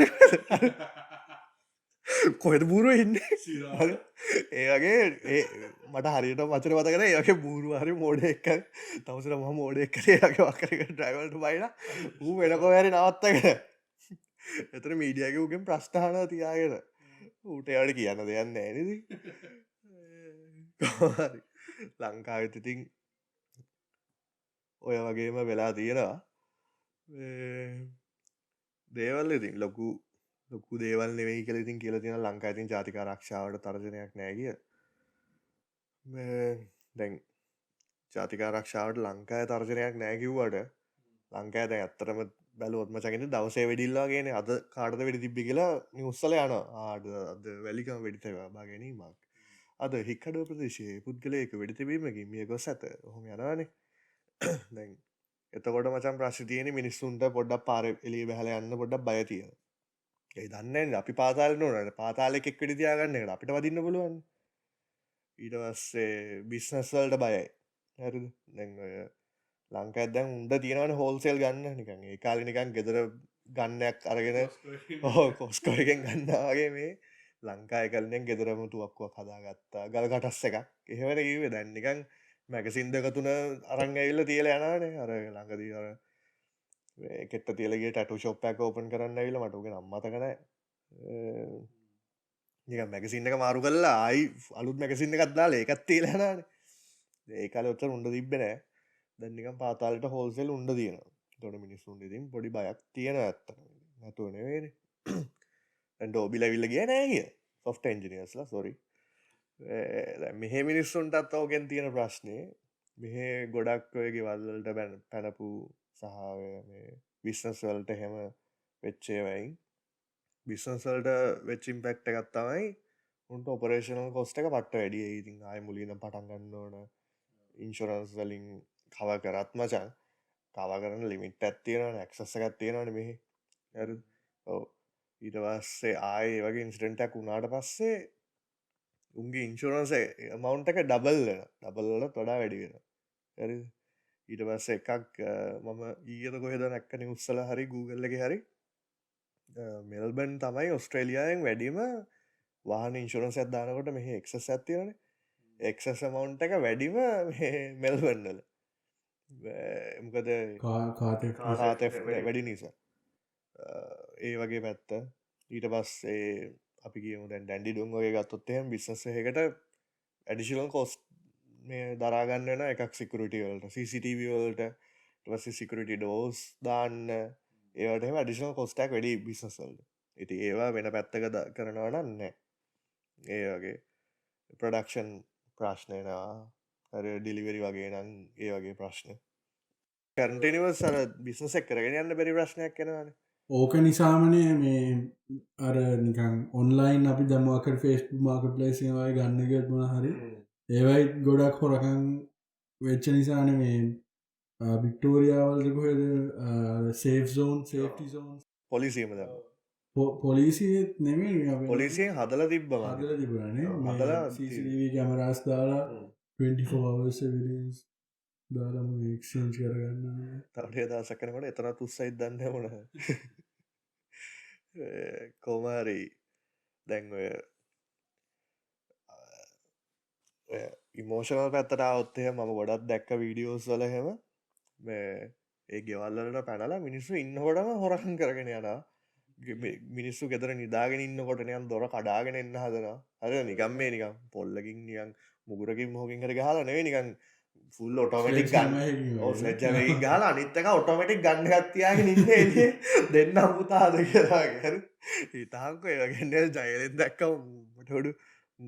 කොහෙද බූරුව ඉන්න ඒගේ මට හරිට මචර වතකර ඒගේ බූරු හරි මෝඩ එක්ක තවසර ම මෝඩ එක්කරේ ගේ වක්කරක ඩ්‍රයිවල්ට බයින ඌ වෙනකො වැරි නවත්තගෙන එතර මීඩියගේ උගෙන් ප්‍රශ්ථාන තියාගෙන ඌට යාට කියන්න දෙයන්න ඇනද කොහොමහරි ලංකාවෙත් ඉතින් ඔය වගේම වෙලා තියෙනවා දේවල් ඉතින් ලොකු දේවල් නෙවෙයි කියලා ඉතින් කියලා තියෙනවා ලංකාවේ ඉතින් ජාතික ආරක්ෂාවට තර්ජනයක් නැහැ කිය. දැන් ජාතික ආරක්ෂාවට ලංකාවේ තර්ජනයක් නැහැ කිව්වට ලංකාවේ දැන් ඇත්තටම බැලුවොත් මචං ඉතින් දවසේ වෙඩිල්ලා වගේනේ අද කාටද වෙඩි තිබ්බේ කියලා නිවුස් වල යනවා. අද වැලිකම වෙඩි තබා ගැනීමක්. අද හික්කඩුව ප්‍රදේශයේ පුද්ගලයෙකු වෙඩි තිබීමකින් මිය ගොස් ඇත. ඔහොම යනවානේ. දැන් එතකොට මචං ප්‍රශ්නේ තියෙන්නේ මිනිස්සුන්ට පොඩ්ඩක් පාරේ එළිය බහලා යන්න පොඩ්ඩක් බය තියෙනවා. ඒ දන්නේ නැහැ අපි පාතාලේ නෝනනේ. පාතාලේ එක් වෙඩි තියාගන්න එකට අපිට වදින්න පුළුවන්. ඊට පස්සේ බිස්නස් වලට බයයි. හරිද? දැන් ඔය ලංකාවේ දැන් උන්ද තියෙනවනේ හෝල්සේල් ගන්න නිකන්. ඒ කාලේ නිකන් ගෙදර ගන්නයක් අරගෙන කොස්කෝ එකෙන් ගන්නවා වගේ මේ ලංකාවේ කලින් ගෙදරම තුවක්කුවක් හදාගත්තා. ගල් කටස් එකක්. එහෙමනේ කිව්වේ. දැන් නිකන් මැගසින් දෙක තුන අරන් ඇවිල්ලා තියලා යනවානේ. අර ළඟදී අර කෙට්ට තියලා ගිය ටැටු ෂොප් එකක් ඕපන් කරන්න ඇවිල්ලා මට උගේ නම මතක නැහැ. නිකන් මැගසින් එක මාරු කරලා ආයි අලුත් මැගසින් එකක් දාලා ඒකත් තියලා යනවානේ. ඒ කාලේ ඔච්චර උණ්ඩ තිබ්බේ නැහැ. දැන් නිකන් පාතාලෙට හෝල්සේල් උණ්ඩ තියෙනවා. ඒතකොට මිනිස්සුන්ට ඉතින් පොඩි බයක් තියෙනවා ඇත්තටම. නැතුව නෙවෙයිනේ. දැන් ඩෝබිල ඇවිල්ලා ගියා නෑ කිය. සොෆ්ට් එන්ජිනියර්ස්ලා සෝරි. දැන් මෙහෙ මිනිස්සුන්ටත් ඕකෙන් තියෙන ප්‍රශ්නේ මෙහෙ ගොඩක් ඔය ගෙවල් වලට පැනපු සහ මේ බිස්නස් වලට එහෙම වෙච්ච ඒවායින් බිස්නස් වලට වෙච්ච ඉම්පැක්ට් එකක් තමයි උන්ට ඔපරේෂනල් කොස්ට් එක පට්ට වැඩි. ඒ ඉතින් ආයෙ මුලින් ඉඳන් පටන් ගන්න ඕන. ඉන්ෂුරන්ස් වලින් කවර් කරත් මචං කවර් කරන ලිමිට් එකක් තියෙනවනේ ඇක්සස් එකක් තියෙනවනේ මෙහි. හරිද? ඔව්. ඊට පස්සේ ආයෙ ඒ වගේ ඉන්සිඩන්ට් එකක් වුණාට පස්සේ උන්ගේ ඉන්ෂුරන්ස් amount එක ඩබල් වෙනවා. ඩබල් වලට වඩා වැඩි වෙනවා. හරිද? ඊට පස්සේ එකක් මම ඊයේද කොහෙද නැක්ක නිවුස් වල හරි Google එකේ හරි මෙල්බන් තමයි ඔස්ට්‍රේලියාවෙන් වැඩිම වාහන ඉන්ෂුරන්ස් එකක් දානකොට මෙහි එක්සස් එකක් තියෙනවනේ. එක්සස් amount එක වැඩිම මේ මෙල්බන් වල. මොකද කාතේ වැඩි නිසා. ඒ වගේ පැත්ත. ඊට පස්සේ අපි කියමු දැන් ඩැන්ඩි ඩොන් වගේ ගත්තොත් එහෙම බිස්නස් එකකට ඇඩිෂනල් කොස්ට් මේ දරා ගන්න වෙන එකක් සිකියුරිටි වලට CCTV වලට ඊට පස්සේ සිකියුරිටි ඩෝර්ස් දාන්න ඒවට එහෙම ඇඩිෂනල් කොස්ට් එකක් වැඩි බිස්නස් වලට. ඉතින් ඒවා වෙන පැත්තක කරනවා නම් නැහැ. ඒ වගේ ප්‍රොඩක්ෂන් ප්‍රශ්න එනවා. හරි ඩිලිවරි වගේ නම් ඒ වගේ ප්‍රශ්න. කන්ටිනියස් අර බිස්නස් එක කරගෙන යන්න බැරි ප්‍රශ්නයක් එනවානේ. ඕක නිසාමනේ මේ අර නිකන් ඔන්ලයින් අපි දමවාකට ෆේස්බුක් මාකට් ප්ලේස් වගේ ගන්න ගියොත් මොන හරි ඒවයි ගොඩක් හොරකම් වෙච්ච නිසානේ මේ වික්ටෝරියාවලද කොහෙද සේෆ් සෝන් සේෆ්ටි සෝන් පොලිසියම දැම්මා. පොලිසියත් නෙමෙයි පොලිසියෙන් හදලා තිබ්බම හදලා තිබුණානේ හදලා CCTV කැමරාස් දාලා 24 hours surveillance දාලා එක්ස්චේන්ජ් කරගන්න තවටිය දවසක් යනකොට එතනත් උස්සයිද දන්නේ නැහැ මොන කොහොමහරි දැන් ඔය ඉමෝෂනල් පැත්තට આવොත් එහෙම මම ගොඩක් දැක්ක වීඩියෝස් වල එහෙම මේ ඒ ගෙවල් වලට පැනලා මිනිස්සු ඉන්නකොටම හොරකම් කරගෙන යනවා. මිනිස්සු ගෙදර නිදාගෙන ඉන්නකොට නිකන් දොර කඩාගෙන එන්න හදනවා. හරිද? නිකන් මේ නිකන් පොල්ලකින් නිකන් මුගුරකින් මොකකින් හරි ගහලා නෙවෙයි නිකන් ෆුල් ඔටෝමැටික් ගන්න. ඔව් ස්ලෙජ් එකකින් ගහලා අනිත් එක ඔටෝමැටික් ගන්න එකක් තියාගෙන ඉන්නේ එළියේ දෙන්නම් පුතාද කියලා වගේ. හරි? ඊටාංකෝ ඒ වගේ නේ ජයලෙන් දැක්කම මට උඩු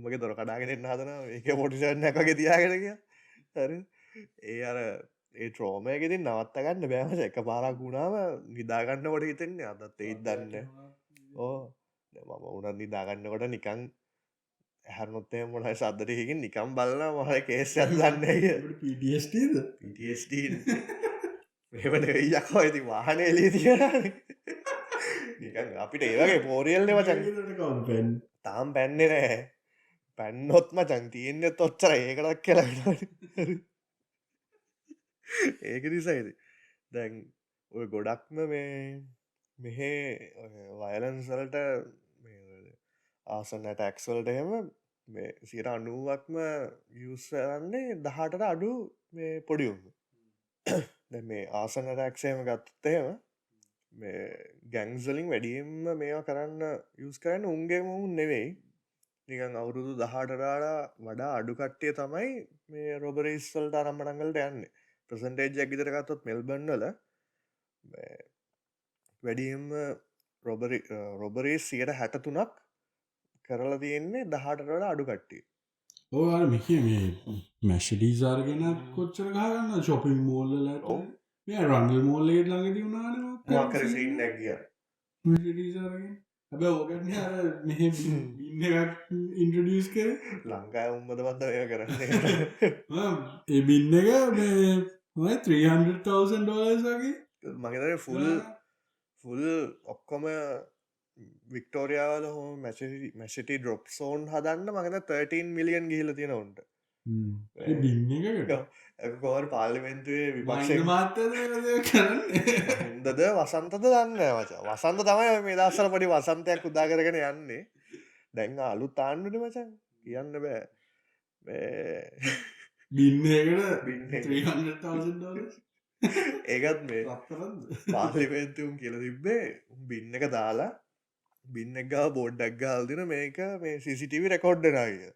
මගේ දොර කඩාගෙන එන්න හදනවා. ඒකේ පොටිෂන් එකක් වගේ තියාගෙන ගියා. හරි? ඒ අර ඒ ට්‍රෝම එක ඉතින් නවත්ත ගන්න බෑ මචං. එකපාරක් වුණාම නිදා ගන්නකොට හිතෙන්නේ අදත් ඒත් දන්නේ. ඕ මම උනත් නිදා ගන්නකොට නිකන් හැරුණොත් එහෙම මොන හරි සද්දටකින් නිකන් බලනවා මොන හරි කේස් එකක් දන්නේ කියලා. PTSDද? PTSD මේව නෙවෙයි යකෝ ඉතින් වාහනේ එළිය තියනවානේ. නිකන් අපිට ඒ වගේ පෝරියල්නේ මචං. තාම පැන්නේ නැහැ. පැන්නොත් මචං තියෙන්නේත් ඔච්චරයි. ඒකටත් කියලා වෙනවනේ. ඒක නිසායිද දැන් ඔය ගොඩක්ම මේ මෙහෙ වයලන්ස් වලට ආසන්න ටැක්ස් වලට එහෙම මේ 90%ක්ම යූස් කරන්නේ 18ට අඩු මේ පොඩි උන්. දැන් මේ ආසන්න ටැක්ස් එහෙම ගත්තොත් එහෙම මේ ගැන්ග්ස් වලින් වැඩියෙන්ම මේවා කරන්න යූස් කරන්නේ උන්ගේම උන් නෙවෙයි. නිකන් අවුරුදු 18ට වඩා අඩු කට්ටිය තමයි මේ රොබරිස් වලට ආරම්භණම් වලට යන්නේ. ප්‍රසන්ටේජ් එකක් විතර ගත්තොත් මෙල්බර්න් වල වැඩියෙන්ම රොබරිස් 63ක් කරලා තියෙන්නේ 18ට වඩා අඩු කට්ටිය. ඕ මෙහ මේ මැෂඩීසාර්ගෙන කොච්චර ගහගන්න ශොපින් මෝල්ලලට මේ රංගල් මෝල්ලේට ළඟදී වුණාන කර සීන් එකක් ගියා. මැෂඩීසාරගෙන හැබ ඕගන්න මෙහ ඉන්න එකක් ඉන්ට්‍රඩියස් කර ලංකාය උම්මද බන්ද ඔය කරන්නේ. ඒ බින්න එක මේ 300,000 ඩොලර්සගේ මගේතර ෆුල් ඔක්කොම වික්ටෝරියාවල හෝ මැසිටි ඩ්‍රොප් සෝන් හදන්න මගන 13 මිලියන් ගිහිල තියෙනවුන්ට බින්න එක කෝර පාලිමෙන්තුවේ විපක්ෂ මාත කරන්න හොඳද වසන්තද දන්න වච වසන්ත තමයි මේ දස්සල පඩි වසන්තයක් උදා කරගෙන යන්නේ දැන් අලු තාන්ඩට මචන් කියන්න බෑ බින්න ඒකත් මේ පාලිමෙන්තුම් කියල තිබ්බේ බින්න එක දාලා බින්න එක බෝඩ්ඩක් ගාල්දින මේක මේ සිසිටව රෙකෝඩ්ඩනාගිය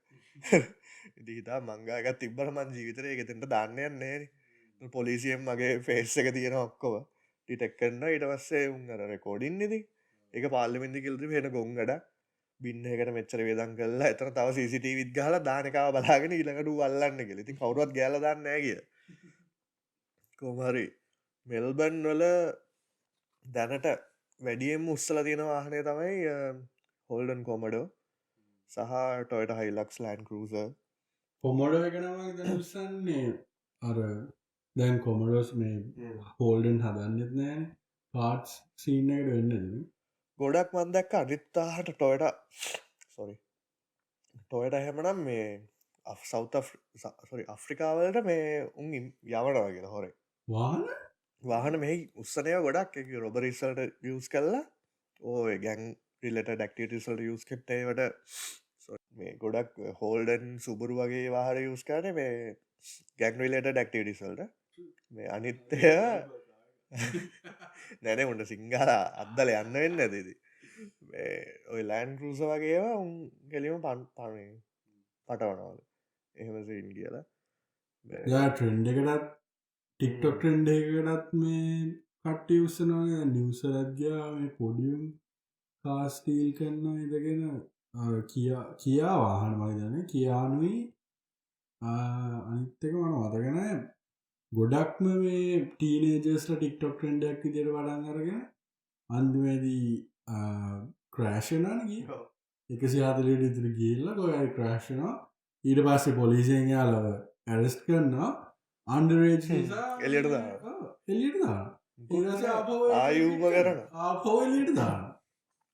ඉදිහිතා මංගාගත් තිබ්බර මන් ජීවිතර එකතෙන්ට දාන්නයන්නේ පොලිසියෙන් මගේ ෆේස් එක තියෙන ඔක්කොව ටිටෙක් කරන්න ඉට පස්සේ උන්ර රෙකෝඩින් නෙති එක පාල්ලිමිදි කිල්ද වෙන ගොංගඩ බින්න එකට මෙච්චර වේදන් කල්ලා එතන තව සිට විත් ගහල දානකාව බලාගෙන ඉළඟට වල්ලන්න කෙලෙති කවරුවත් ගැල දන්න කිය කොමරි මෙල්බන් වල දැනට වැඩියම් උස්සල තියෙන වාහනය තමයි හොල්ඩන් කොමඩෝ සහ ටොයට හයිලක්ස් ලෑන් කරුස කොමොඩ එකනවා දසන්නේ අර දැන් කොමඩෝස් මේ හෝල්ඩන් හදන්නෙත් නෑන පාට්ස් සීනකට වෙන්නද ගොඩක් මන්දක්ක අනිත්තාහට ටොයට සොරි ටොයට හැමනම් මේ සෞ අප්‍රිකාවලට මේ උන් යවනවගෙන හොරේ වාහන මේ උත්සනය ගොඩක් එක රොබරිස්සල්ට යස් කල්ලා ඕය ගැන් රිලට ඩක්ටිටසල්ට යස් කෙට්ටේවට මේ ගොඩක් හෝල්ඩන් සුබුරු වගේ වාහර යස් කරන මේ ගැක්රිලට ඩක්ටිටිසල්ට මේ අනිත්තය නැන උන්ට සිංහල අද්දල යන්න වෙන්න ඇතිදි ඔය ලෑන් කරුස වගේවා උන් කෙලිම පන පටවනවල එහෙම සින් කියලා ට්‍රෙන්ඩ එකටත් ටික්ටොක් ට්‍රෙන්ඩ එකටත් මේ කට්ටි උස්සනවා නිවසරද්‍යා මේ පොඩියුම් කාස්ටීල් කරන්න ඉදගෙන කියා වාහන මගදන කියානුයි අනිත්තක මන මතගෙන ගොඩක්ම මේ ටීනේජස්ල ටික්ටොක් ට්‍රෙන්ඩක් විදියට වඩන් අරගෙන අන්දුවේදී ක්‍රෑෂනානගේ 140 ඉදිරි ගිල්ල ගොයයි ක්‍රෑෂනවා ඊට පස්සේ පොලිසියෙන් යාලව ඇරස්ට් කරන්නවා අන්ඩරේජ් නිසා එලියට ආයුම කරන ආපෝලියට දාන්න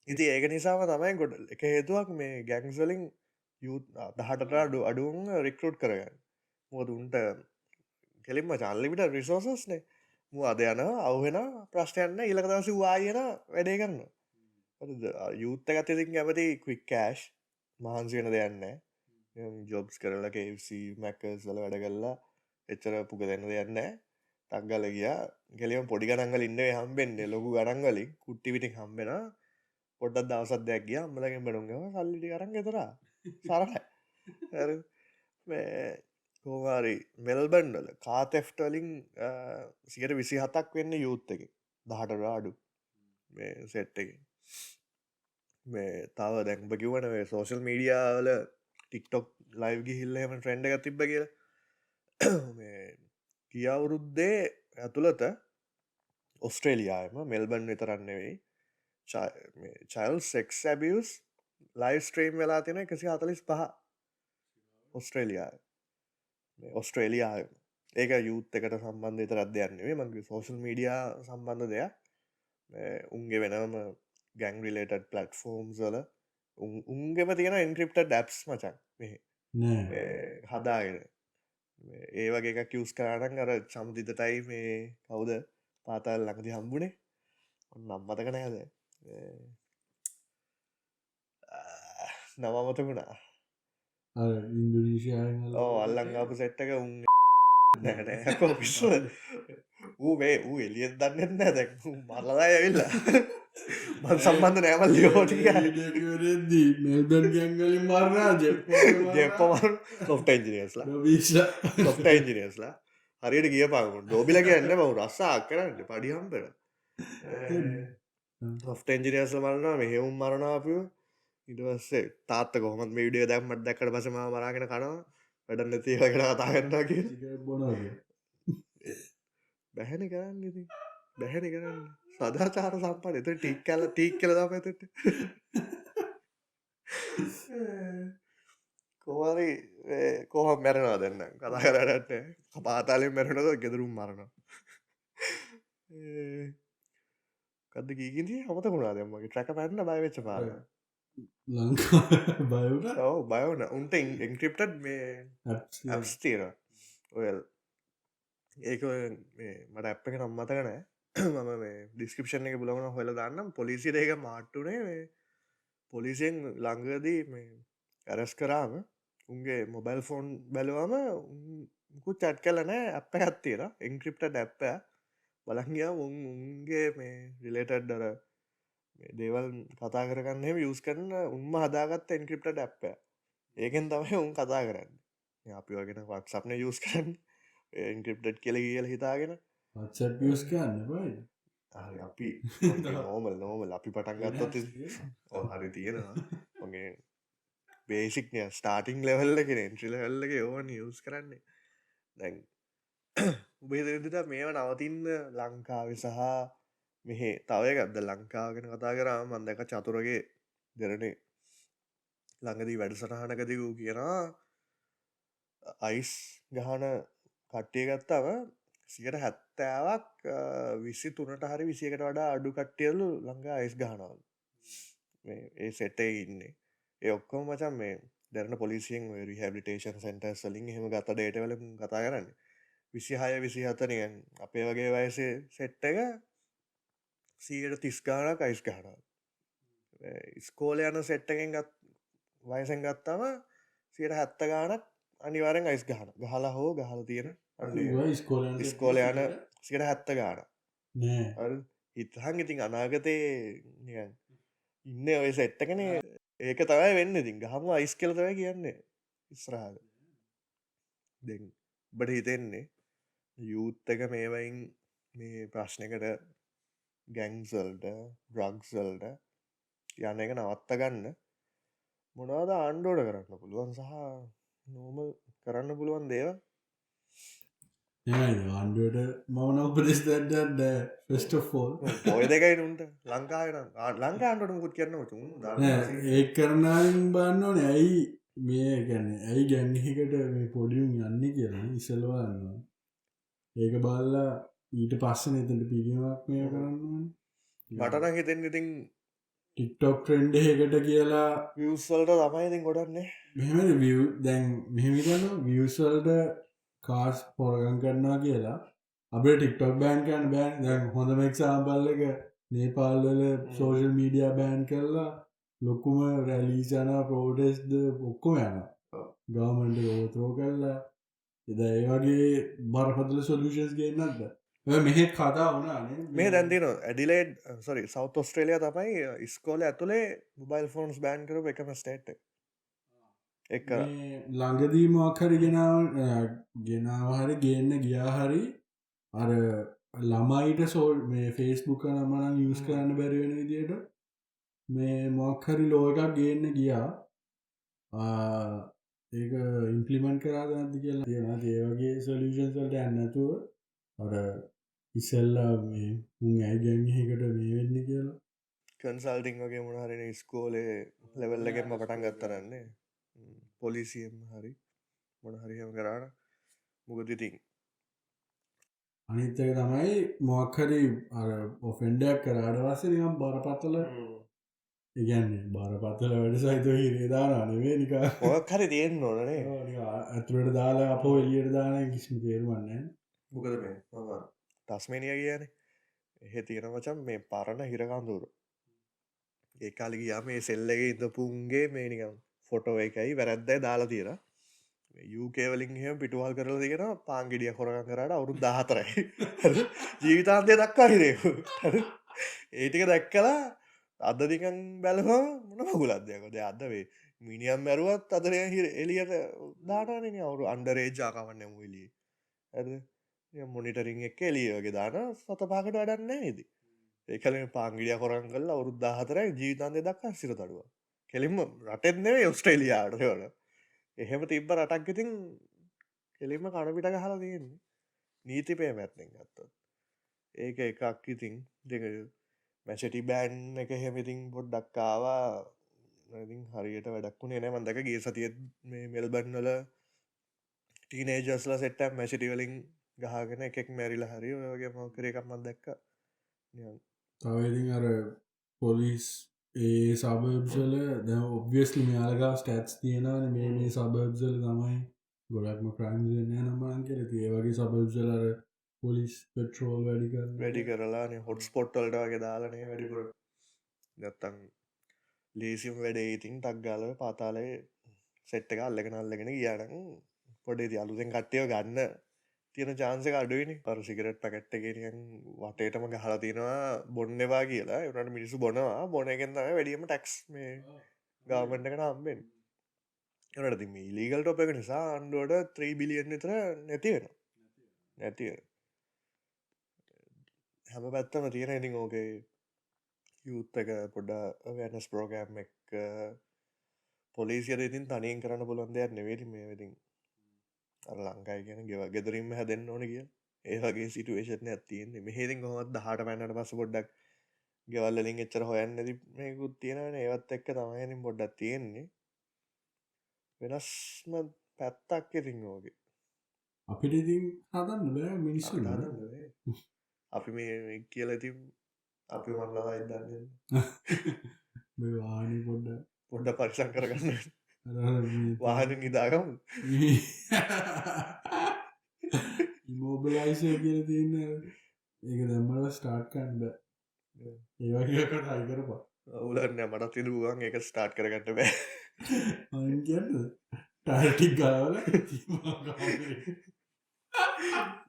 ඉති ඒක නිසාම තමයි ගොඩ එක හේතුවක් මේ ගැංස්වලින් දහටට අඩුවන් රික්රෝට් කරගන්න මුවද උන්ට කෙලින්ම චල්ලිමිට රිසෝසස්නේ මු අද යන අවහෙන ප්‍රශ්ටයන්න ඉලක දවස වායන වැඩේ කරන්න යුත්ත ගතතින් ඇමති කවික් කෑශ් මහන්සි වෙන දෙයන්න ජොබ්ස් කරලා මැකස් වල වැඩ කල්ලා එච්චර පුක දෙන්න දෙයන්න තක්ගල ගිය ගෙලියම් පොඩි ගනංගල ඉන්න හම්බෙන්නේ ලොකු ගනංගලින් කුට්ටිවිටි හම්බෙන පොඩ්ඩක් දවසත් දෙයක් ගිය අම්මලගෙන් බඩුන්ගම සල්ලිටි කරන් ගෙතර සරයි කෝවාරි මෙල්බන්ඩල කාතෙෆ්ටලින් 27ක් වෙන්න යුත්ත එක 18 අඩු සෙට් එක මේ තව දැක්බ කිවන සෝෂල් මීඩියාවල ටික්ටොක් ලයිව් ගිහිල්ලම ට්‍රෙන්ඩ එක තිබ්බ කියලා කියවුරුද්දේ ඇතුළත ඔස්ට්‍රේලියාම මෙල්බන් විතරන්න වෙයි child sex abuse live stream වෙලා තියෙන 145 ඔස්ට්‍රේලියා ඔස්ට්‍රේලියා ඒක යුත් එකට සම්බන්ධ විතරක් දෙයක් නෙවෙයි මගේ සෝෂල් මීඩියා සම්බන්ධ දෙයක් උන්ගේ වෙනම ගැන් රිලේටඩ් ප්ලට්ෆෝම්ස් වල උන්ගෙම තියෙන එන්ක්‍රිප්ටඩ් ඇප්ස් මචන් මෙහි හදාගෙන ඒ වගේ එකක් යස් කරන්න අර චම්දිතටයි මේ කවුද පාතාල් ළඟදි හම්බුණේ නම් මතක නෑද නවමතකුණා ඉන්දුනීශයා අල්ලංගාපු සෙට්ටක උන් නැනෑකෝ පිස්ව ඌ මේ ඌ එලියත් දන්නෙන්න දැක් මරලා ඇවිල්ලා මන් සම්බන්ධ නෑ මල්ලි ඕක ටික දී මෙල්බන් ගැංගලින් මරනා ජෙප්පමන් සොෆ්ට් එන්ජිනියර්ස්ලා නොවීස්ලා සොෆ්ට් එන්ජිනියර්ස්ලා හරියට ගිය පාගුන් ඩෝබිල කියන්න බව රස්සා කරන්න පඩිහම්පෙන සොෆ්ට් එන්ජිනියර්ස්ලා මරනවා මෙහෙවුම් මරනවා අපිව ඊට පස්සේ තාත්තා කොහොමද මේ වීඩියෝ දැම්මත් දැක්කට පස්සේ මාව මරාගෙන කනවා වැඩක් නැති ඒවා ගැන කතා කරනවා කියලා බොනගේ බැහැනේ කරන්නේ ඉතින් බැහැනේ කරන්නේ සදාචාර සම්පන්න එතන ටීක් කියලා දාපු එතට කොහරි කොහොම මැරෙනවා දැන් කතා කරන්නට පාතාලෙන් මැරෙනවද ගෙදරුම් මරනවා කද්ද කීකින්ද අමතක වුණා දැන් මගේ ට්‍රැක පැන්න බය වෙච්ච පාර ලංකා බයවට ඔව් බය වුණා උන්ට එන්ක්‍රිප්ටඩ් මේ ඇප්ස් තියෙනවා ඔයල් ඒක මේ මට ඇප් එක නම් මතක නෑ මම මේ ඩිස්ක්‍රිප්ෂන් එක බලවන හොයලා දාන්නම් පොලිසියට ඒක මාට්ටුනේ මේ පොලිසියෙන් ළඟදී මේ ඇරස් කරාම උන්ගේ මොබයිල් ෆෝන් බැලුවම මුකුත් චැට් කරලා නෑ ඇප් එකක් තියෙනවා එන්ක්‍රිප්ටඩ් ඇප් එක බලන් ගියාම උන්ගේ මේ රිලේටඩ් අර මේ දේවල් කතා කරගන්න එහෙම යූස් කරන උන්ම හදාගත්ත එන්ක්‍රිප්ටඩ් ඇප් එක ඒකෙන් තමයි උන් කතා කරන්නේ අපි වගෙන WhatsApp නේ යූස් කරන්නේ එන්ක්‍රිප්ටඩ් කියලා හිතාගෙන WhatsApp use කරන්න බෑ හරි අපි නෝමල් අපි පටන් ගත්තොත් හරි තියෙනවා මගේ බේසික් ස්ටාටිං ලෙවල්ල කෙන එන්ට්‍රි ලෙවල්ලගේ ඕවන් යස් කරන්නේ දැන් උබේදට මේව නවතින්න ලංකාව සහ මෙහෙ තවයකක්ද ලංකාගෙන කතා කරා මන්දක චතුරගේ දෙරනේ ළඟදී වැඩසටහනකදකූ කියනවා අයිස් ගහන කට්ටිය ගත්තාව 70ක් 23ට හරි 20කට වඩා අඩු කට්ටියලු ලංකා අයිස් ගහනවලු ඒ සෙටේ ඉන්නේ ඒ ඔක්කොම මචං මේ දැනට පොලිසියෙන් ඔය රිහැබිලිටේෂන් සෙන්ටර්ස් වලින් එහෙම ගත්ත ඩේටා වල කතා කරන්නේ 26 24 නිකන් අපේ වගේ වයසේ සෙට් එක 130 ගානක් අයිස් ගහනවා ඉස්කෝලේ යන සෙට් එකෙන් වයසෙන් ගත්තම 70 ගානක් අනිවාර්යෙන් අයිස් ගහලා හෝ ගහලා තියෙන ඉස්කෝල යන 70 ගාන හිතහන් ඉතින් අනාගතේ ඉන්න ඔය සෙට්ටකන ඒක තමයි වෙන්න ඉතින් ගහම අයිස් කල තමයි කියන්නේ ඉස්රහද දෙ බට හිතෙන්නේ යූත් එක මේවයින් මේ ප්‍රශ්නකට ගැංසල්ට ඩ්‍රග්සල්ට යන එක නවත්ත ගන්න මොනවාද ආණ්ඩෝඩ කරන්න පුළුවන් සහ නෝම කරන්න පුළුවන් දේව ආණ්ඩුවට මවන උපදෙස්දට ෆෙස්ටෝල් ඔය දෙකයි උන්ට ලංකාන ලංකාන්ට මුකුත් කරන්න තුන් ඒ කරනාරින් බන්න ඕන ඇයි මේ ගැන ඇයි ගැන්නහිකට මේ පොඩියුම් යන්න කියලා ඉසල්වාන්න ඒක බල්ලා ඊට පස්සන එතට පිළිමක් මේ කරන්න මටන හිතෙන් ඉතින් ටික්ටොක් ට්‍රෙන්ඩ් එකට කියලා වියස්වල්ට තමයි ඉතින් ගොඩන්නේ මෙම විය දැන් මෙහෙමිතන්න වියස්වල්ට කාස් පොරගන් කරනවා කියලා අපේ ටික්ටොක් බෑන් කරන්න බෑන් දැන් හොඳම එක්සාම්පල් එක නේපාල්වල සෝෂල් මීඩියා බෑන් කරලා ලොකුම රැලීසන ප්‍රෝටෙස්ද ඔක්කොම යන ගවමන්ට ඕතරෝ කරලා එද ඒ වගේ බරපදල සොලූෂන්ස් ගන්නද මෙහෙත් කතා වුණනේ මේ දැන්දින ඇඩිලේඩ් සොරි සෞත් ඔස්ට්‍රේලිය තමයි ස්කෝල ඇතුළේ මොබයිල් ෆෝන්ස් බෑන් කරු එකම ස්ටේට් එක ළඟදී මොක්හරි ගෙනාවහරි ගන්න ගියා හරි අර ළමයිට සෝල් මේ ෆේස්බුක නමනම් යස් කරන්න බැරිවෙන විදියට මේ මොක්හරි ලෝ එකක් ගන්න ගියා ඒක ඉම්පලිමෙන්ට් කරාද නැති කියලා තියෙන ඒ වගේ සොලියුෂන්ස් වලට යන්න නැතුව අර ඉස්සෙල්ලා මේ මුන් ඇයි ගැන්හිකට මේ වෙන්නේ කියලා කන්සල්ටිං වගේ මොන හරි ස්කෝලේ ලෙවල් එකෙන්ම පටන් ගත්තරන්නේ පොලිසියම් හරි මොන හරිහම කරාට මොකද ඉතින් අනිත්තක තමයි මොක්හරි අර ඔෆෙන්ඩයක් කරාට වස්සේ නිකම් බරපත්තල ඉගන්නේ බරපත්තල වැඩ සහිතව හිරේදාන අනවේ නික ඔක් හරි තියෙන්න්න ඕනනේ ඇතුරට දාලා අපෝ එලියට දාන කිසිම තේරුවන්න මොකද මේ ටස්මේනිය කියන එහෙ තියෙන මචන් මේ පරණ හිරකාන්දුර ඒ කාලි ගියා මේ සෙල්ලගේ ඉඳපුන්ගේ මේ නිකම් ෆොටෝ එකයි වැරැද්දයි දාලා තියෙන යුකේවලින් එහෙම පිටුවල් කරලා තියෙන පාංගිඩිය හොරගම් කරාට අවුරුදු 14යි ජීවිතාන්තය දක්වා හිරේ ඒ ටික දැක්කලා අද නිකන් බැලුවම මොන මගුලක්ද දැන් අද වේ මිනිහම් මැරුවත් අද එළියට දානවනේ නේ අවුරු අන්ඩර් ඒජ් ආකවන්න යමු එළියේ. හරිද? නිකන් මොනිටරින් එක එළිය වගේ දාන සත පහකට වැඩක් නැහැ ඉතින්. ඒකලේ පාංගිලියා කොරන් කරලා අවුරුදු 14යි ජීවිතාන්තය දක්වා සිරතඩුවක්. කෙලින්ම රටෙත් නෙවෙයි ඕස්ට්‍රේලියාවට ඒවල. එහෙම තිබ්බ රටක් ඉතින් කෙලින්ම කන පිට ගහලා තියෙන්නේ. නීතිපය පැත්තෙන් ගත්තොත්. ඒක එකක් ඉතින් දෙක මැෂටි බෑන් එක එහෙම ඉතින් පොඩ්ඩක් ආවා. ඉතින් හරියට වැඩක් වුණේ නැහැ. මම දැක ගිය සතියේ මේ මෙල්බර්න් වල ටීනේජර්ස්ලා සෙට් එකක් මැෂටි වලින් ගහගෙන එකෙක් මැරිලා හරි ඔය වගේ මොකක් හරි එකක් මම දැක්කා. නිකන් තව ඉතින් අර පොලිස් ඒ සබර්බ්සල ද ඔබ්වියස්ලි මෙයාලගා ස්ටටස් තියෙනවනේ මේ සබර්බ්සල තමයි ගොඩක්ම ක්‍රයිම්ස් වෙන්නේ නම් කියලා. ඒ වගේ සබර්බ්සල අර පොලිස් පෙට්‍රෝල් වැඩි කරලානේ හොට් ස්පොට් වලට වගේ දාලානේ වැඩිපුර. නැත්තම් ලීසිම් වැඩේ ඉතින් ටක් ගාලා පාතාලේ සෙට් එක අල්ලගෙන ගියා නම් පොඩි ඉතින් අලුතෙන් කට්ටියව ගන්න තියෙන chance එක අඩුයිනේ. අර සිගරට් පැකට් එකේ නිකන් වටේටම ගහලා තිනවා බොන්න එපා කියලා. ඒ උනාට මිනිස්සු බොනවා. බොන එකෙන් තමයි වැඩියම ටැක්ස් මේ ගවර්න්මන්ට් එකට හම්බෙන්නේ. ඒ උනාට ඉතින් මේ ඉලීගල් ටොප් එක නිසා ආණ්ඩුවට 3 බිලියන් විතර නැති වෙනවා. නැති වෙනවා. හැම පැත්තම තියෙන ඉතින් ඕකේ යූත් එක පොඩ්ඩක් අවේර්නස් ප්‍රෝග්‍රෑම් එක පොලිසියට ඉතින් තනියෙන් කරන්න පුළුවන් දෙයක් නෙවෙයි මේ ඉතින් අර ලංකාවේ කියන ගෙදරින්ම හැදෙන්න ඕනේ කියලා. ඒ වගේ සිටුේෂන් එකක් තියෙන්නේ. මෙහෙ ඉතින් කොහොමද 18 පෑන්නට පස්සේ පොඩ්ඩක් ගෙවල් වලින් එච්චර හොයන්නේ නැති මේකුත් තියෙනවනේ. ඒවත් එක්ක තමයි ඉතින් පොඩ්ඩක් තියෙන්නේ. වෙනස්ම පැත්තක් ඉතින් ඕකේ. අපිට ඉතින් හදන්න බෑ මිනිස්සු හදන්න බෑ. අපි මේ කියලා ඉතින් අපි මන්ලලා ඉදන්නේ. මේ වාහනේ පොඩ්ඩක් පරිස්සම් කරගන්න. වාහනේ නිදාගමු. ඉමෝබලයිසර් කියලා තියෙන ඒක දැම්මම ස්ටාර්ට් කරන්න බෑ. ඒ වගේ එකකට try කරපන්. අවුලක් නෑ මටත් ඉදුවන් ඒක ස්ටාර්ට් කරගන්න බෑ. මම කියන්නේ ටයර් ටික ගාවලා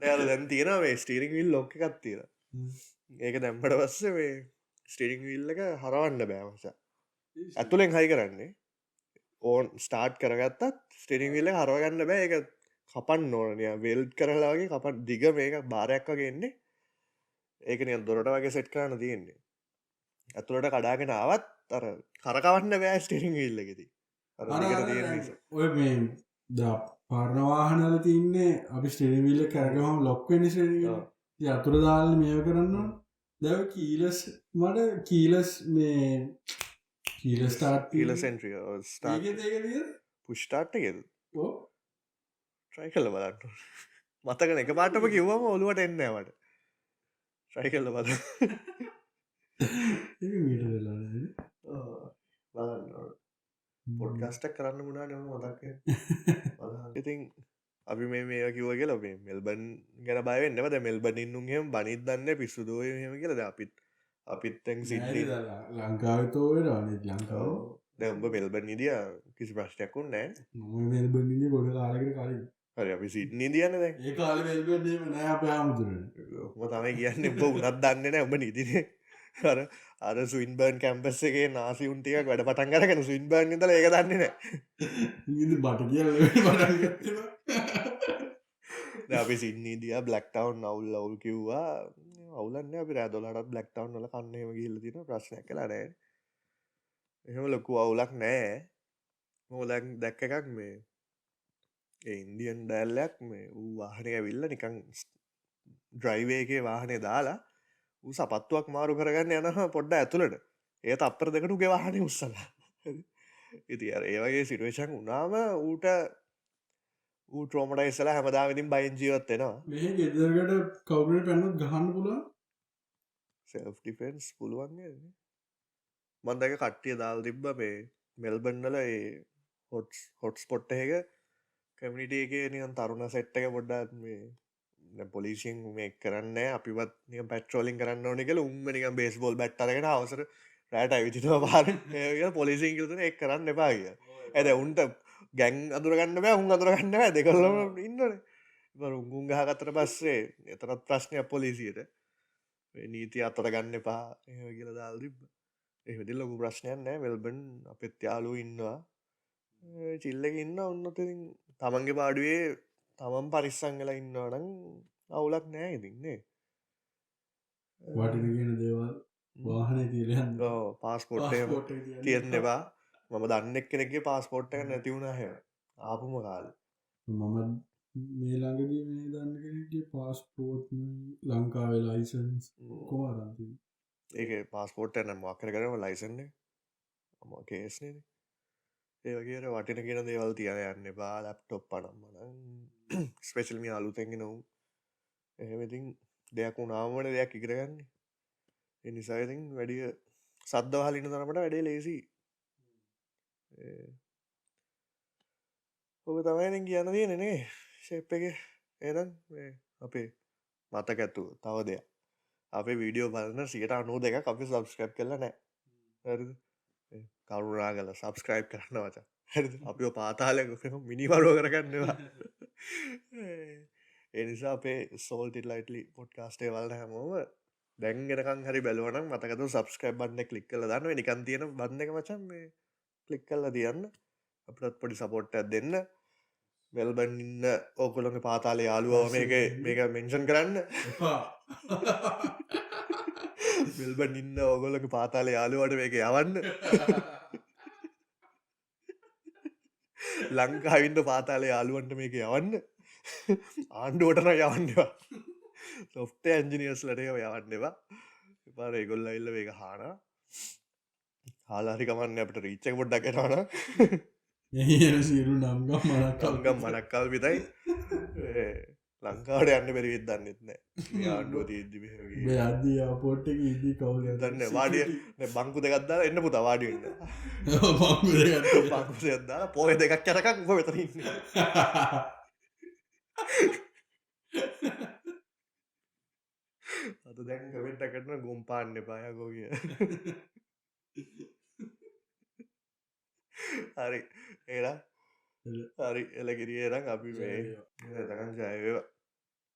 නෑ අර දැන් තියෙනවා මේ ස්ටීරින්ග් වීල් ලොක් එකක් තියෙනවා. ඒක දැම්මට පස්සේ මේ ස්ටීරින්ග් වීල් එක හරවන්න බෑ මචං. ඇතුලෙන් හයි කරන්නේ. ඕන් ස්ටාර්ට් කරගත්තත් ස්ටීරින්ග් වීල් එක හරව ගන්න බෑ. ඒක කපන්න ඕන නිකන් වෙල්ඩ් කරලා වගේ කපන්න දිග මේක බාරයක් වගේ එන්නේ. ඒක නිකන් දොරට වගේ සෙට් කරන්න තියෙන්නේ. ඇතුලට කඩාගෙන ආවත් අර කරකවන්න බෑ ස්ටීරින්ග් වීල් එකේදී. අර දිගට තියෙන නිසා. ඔය මේ පරණ වාහනවල තියන්නේ අපි ස්ටීරින්ග් වීල් එක කරගවම ලොක් වෙන්නේ ස්ටීරින්ග් වීල්. ඉතින් අතුර දාලා මේව කරන්න ඕන. දැන් කීලස් මට කීලස් මේ කීලස් ස්ටාර්ට් කීලස් එන්ට්‍රි ස්ටාර්ට් ඒකද පුෂ් ස්ටාර්ට් එකේද? ඔව් try කරලා බලන්න. මතක නැහැ එකපාරටම කිව්වම ඔලුවට එන්නේ නැහැ මට. try කරලා බලන්න. ඒක මීට වෙලා නැහැ. බලන්න ඕන. පොඩ්කාස්ට් එක කරන්න වුණානේ මම මතක් කරලා. ඉතින් අපි මේ කිව්වා කියලා මේ මෙල්බන් ගැන බය වෙන්න එපා. දැන් මෙල්බන් ඉන්නුන් එහෙම බනිත් දන්නේ පිස්සු දෝ එහෙම කියලා. දැන් අපිත් දැන් සිඩ්නි ලංකාවේ තෝ වෙනවනේ ලංකාව. දැන් උඹ මෙල්බන් ඉදියා කිසි ප්‍රශ්නයක් උන්නේ නැහැ. මම මෙල්බන් ඉන්නේ පොඩ කාලයකට කලින්. හරි අපි සිඩ්නි ඉදියානේ දැන්. ඒ කාලේ මෙල්බන් එහෙම නෑ අපේ ආමුදුරනේ. උඹ තමයි කියන්නේ උඹ උනත් දන්නේ නැහැ උඹ නිදිනේ. අර ස්වින්බර්න් කැම්පස් එකේ නාසිඋන් ටිකක් වැඩ පටන් අරගෙන ස්වින්බර්න් ඉඳලා ඒක දන්නේ නැහැ. ඉතින් බට කියලා පටන් ගත්තා. දැන් අපි සිඩ්නි ඉදියා බ්ලැක් ටවුන් අවුල් කිව්වා. අවුලක් නෑ අපි රෑ 12ටත් බ්ලැක් ටවුන් වල කන්න එහෙම ගිහිල්ලා තියෙනවා ප්‍රශ්නයක් කියලා නෑ. එහෙම ලොකු අවුලක් නෑ. මම දැක්ක එකක් මේ ඒ ඉන්දියන් ඩෑල්ලක් මේ ඌ වාහනේ ඇවිල්ලා නිකන් ඩ්‍රයිවේ එකේ වාහනේ දාලා ඌ සපත්තුවක් මාරු කරගන්න යනවා පොඩ්ඩ ඇතුළට. ඒ තප්පර දෙකට උගේ වාහනේ උස්සලා. ඉතින් අර ඒ වගේ සිටුේෂන් වුණාම ඌ ට්‍රෝමටයිස් වෙලා හැමදාම ඉතින් බයෙන් ජීවත් වෙනවා. මේ ගෙදරකට කවුරුහරි පැනනොත් ගහන්න පුළුවන්. සෙල්ෆ් ඩිෆෙන්ස් පුළුවන් නේද? මම දැක කට්ටිය දාලා තිබ්බා මේ මෙල්බර්න් වල ඒ හොට් ස්පොට් එකක කමියුනිටි එකේ නිකන් තරුණ සෙට් එක පොඩ්ඩක් මේ දැන් පොලිසියෙන් මේ කරන්නේ අපිවත් නිකන් පැට්‍රෝලින් කරන්න ඕනේ කියලා උම්ම නිකන් බේස්බෝල් බැට් අරගෙන අවසර රැට ඇවිදිනවා පාරේ ඒ කියලා පොලිසියෙන් කියලා තුනේ ඒක කරන්න එපා කියලා. ඒ දැන් උන්ට ගැන් අඳුර ගන්න බෑ උන් අඳුර ගන්න බෑ දෙකල්ලම ඉන්නනේ. ඉතින් උන් ගහගත්තට පස්සේ එතරම් ප්‍රශ්නයක් පොලිසියට. නීති අතර ගන්න එපා එහෙම කියලා දාලා තිබ්බ. එහෙම ඉතින් ලොකු ප්‍රශ්නයක් නෑ. මෙල්බන් අපෙත් යාළුවෝ ඉන්නවා. චිල් එකේ ඉන්නවා. උන්නත් ඉතින් තමන්ගේ පාඩුවේ තමන් පරිස්සම් වෙලා ඉන්නවා නම් අවුලක් නෑ ඉතින් නේ. වටින කියන දේවල් වාහනේ තියලා යන්න. ඔව් පාස්පෝර්ට් එක පාස්පෝර්ට් එක තියන්න තියන්න එපා. මම දන්න එක්කෙනෙක්ගේ පාස්පෝර්ට් එක නැති වුණා එහෙම. ආපුම කාලේ. මම මේ ළඟදී මේ දන්න කෙනෙක්ගේ පාස්පෝර්ට් ලංකාවේ ලයිසන්ස් කොහොම අරන් තියෙන්නේ. ඒකේ පාස්පෝර්ට් එක නම් මොකක් කරගම ලයිසන් එක. මම කේස් නේද. ඒ වගේ අර වටින කියන දේවල් තියලා යන්න එපා. ලැප්ටොප් පනම්ම නම් ස්පෙෂල් මේ අලුතෙන් එන උන්. එහෙම ඉතින් දෙයක් වුණාම වනේ දෙයක් ඉගෙන ගන්න. ඒ නිසා ඉතින් වැඩි සද්ද වහලා ඉන්න තරමට වැඩේ ලේසි. ඔබ තමයි ඉතින් කියන්න තියෙන්නේ නේ ෂේප් එකේ. එහෙනම් මේ අපේ මතක ඇතුව තව දෙයක්. අපේ වීඩියෝ බලන 92% අපි සබ්ස්ක්‍රයිබ් කරලා නැහැ. හරිද? කරුණාකරලා සබ්ස්ක්‍රයිබ් කරන්න මචං. හරිද? අපිව පාතාලේ මිනිමරුව කරගන්න එපා. ඒ නිසා අපේ Salted Lightly podcast එක බලන හැමෝම දැන් එනකන් හරි බැලුවා නම් මතක ඇතුව සබ්ස්ක්‍රයිබ් බටන් එක ක්ලික් කරලා දාන්න. මේ නිකන් තියෙන බටන් එක මචං මේ ක්ලික් කරලා තියන්න. අපිටත් පොඩි සපෝට් එකක් දෙන්න. මෙල්බන් ඉන්න ඕගොල්ලෝගේ පාතාලේ යාළුවව මේක මෙන්ෂන් කරන්න. මෙල්බන් ඉන්න ඕගොල්ලෝගේ පාතාලේ යාළුවට මේක යවන්න. ලංකාවේ ඉන්න පාතාලේ යාළුවන්ට මේක යවන්න. ආණ්ඩුවට නම් යවන්න එපා. සොෆ්ට්වෙයාර් ඉන්ජිනියර්ස්ලාට ඒක යවන්න එපා. ඉපාර ඒගොල්ලෝ ඇවිල්ලා මේක හානවා. හාලා හරි කමන්නේ අපිට රීච් එක පොඩ්ඩක් එනවා නම්. එහේ සිරු නම්ගම් මනක්කල් විතයි. ලංකාවට යන්න බැරි වෙද්ද දන්නෙත් නෑ. මේ ආණ්ඩුව තියෙද්දි මෙහෙම ගියේ. මේ අද්දි එයාපෝට් එකේ ඉදි කවුද දන්නේ වාඩිය බංකු දෙකක් දාලා එන්න පුතා වාඩි වෙන්න. බංකු දෙකක් බංකු දෙකක් දාලා පොය දෙකක් යනකම් ඔබ මෙතන ඉන්නේ. අද දැන් කමෙන්ට් එකකට නම් ගොම් පාන්න එපා යකෝ කිය. හරි එහෙනම් හරි එලගිරියේ නම් අපි මේ දැන් ජය වේවා.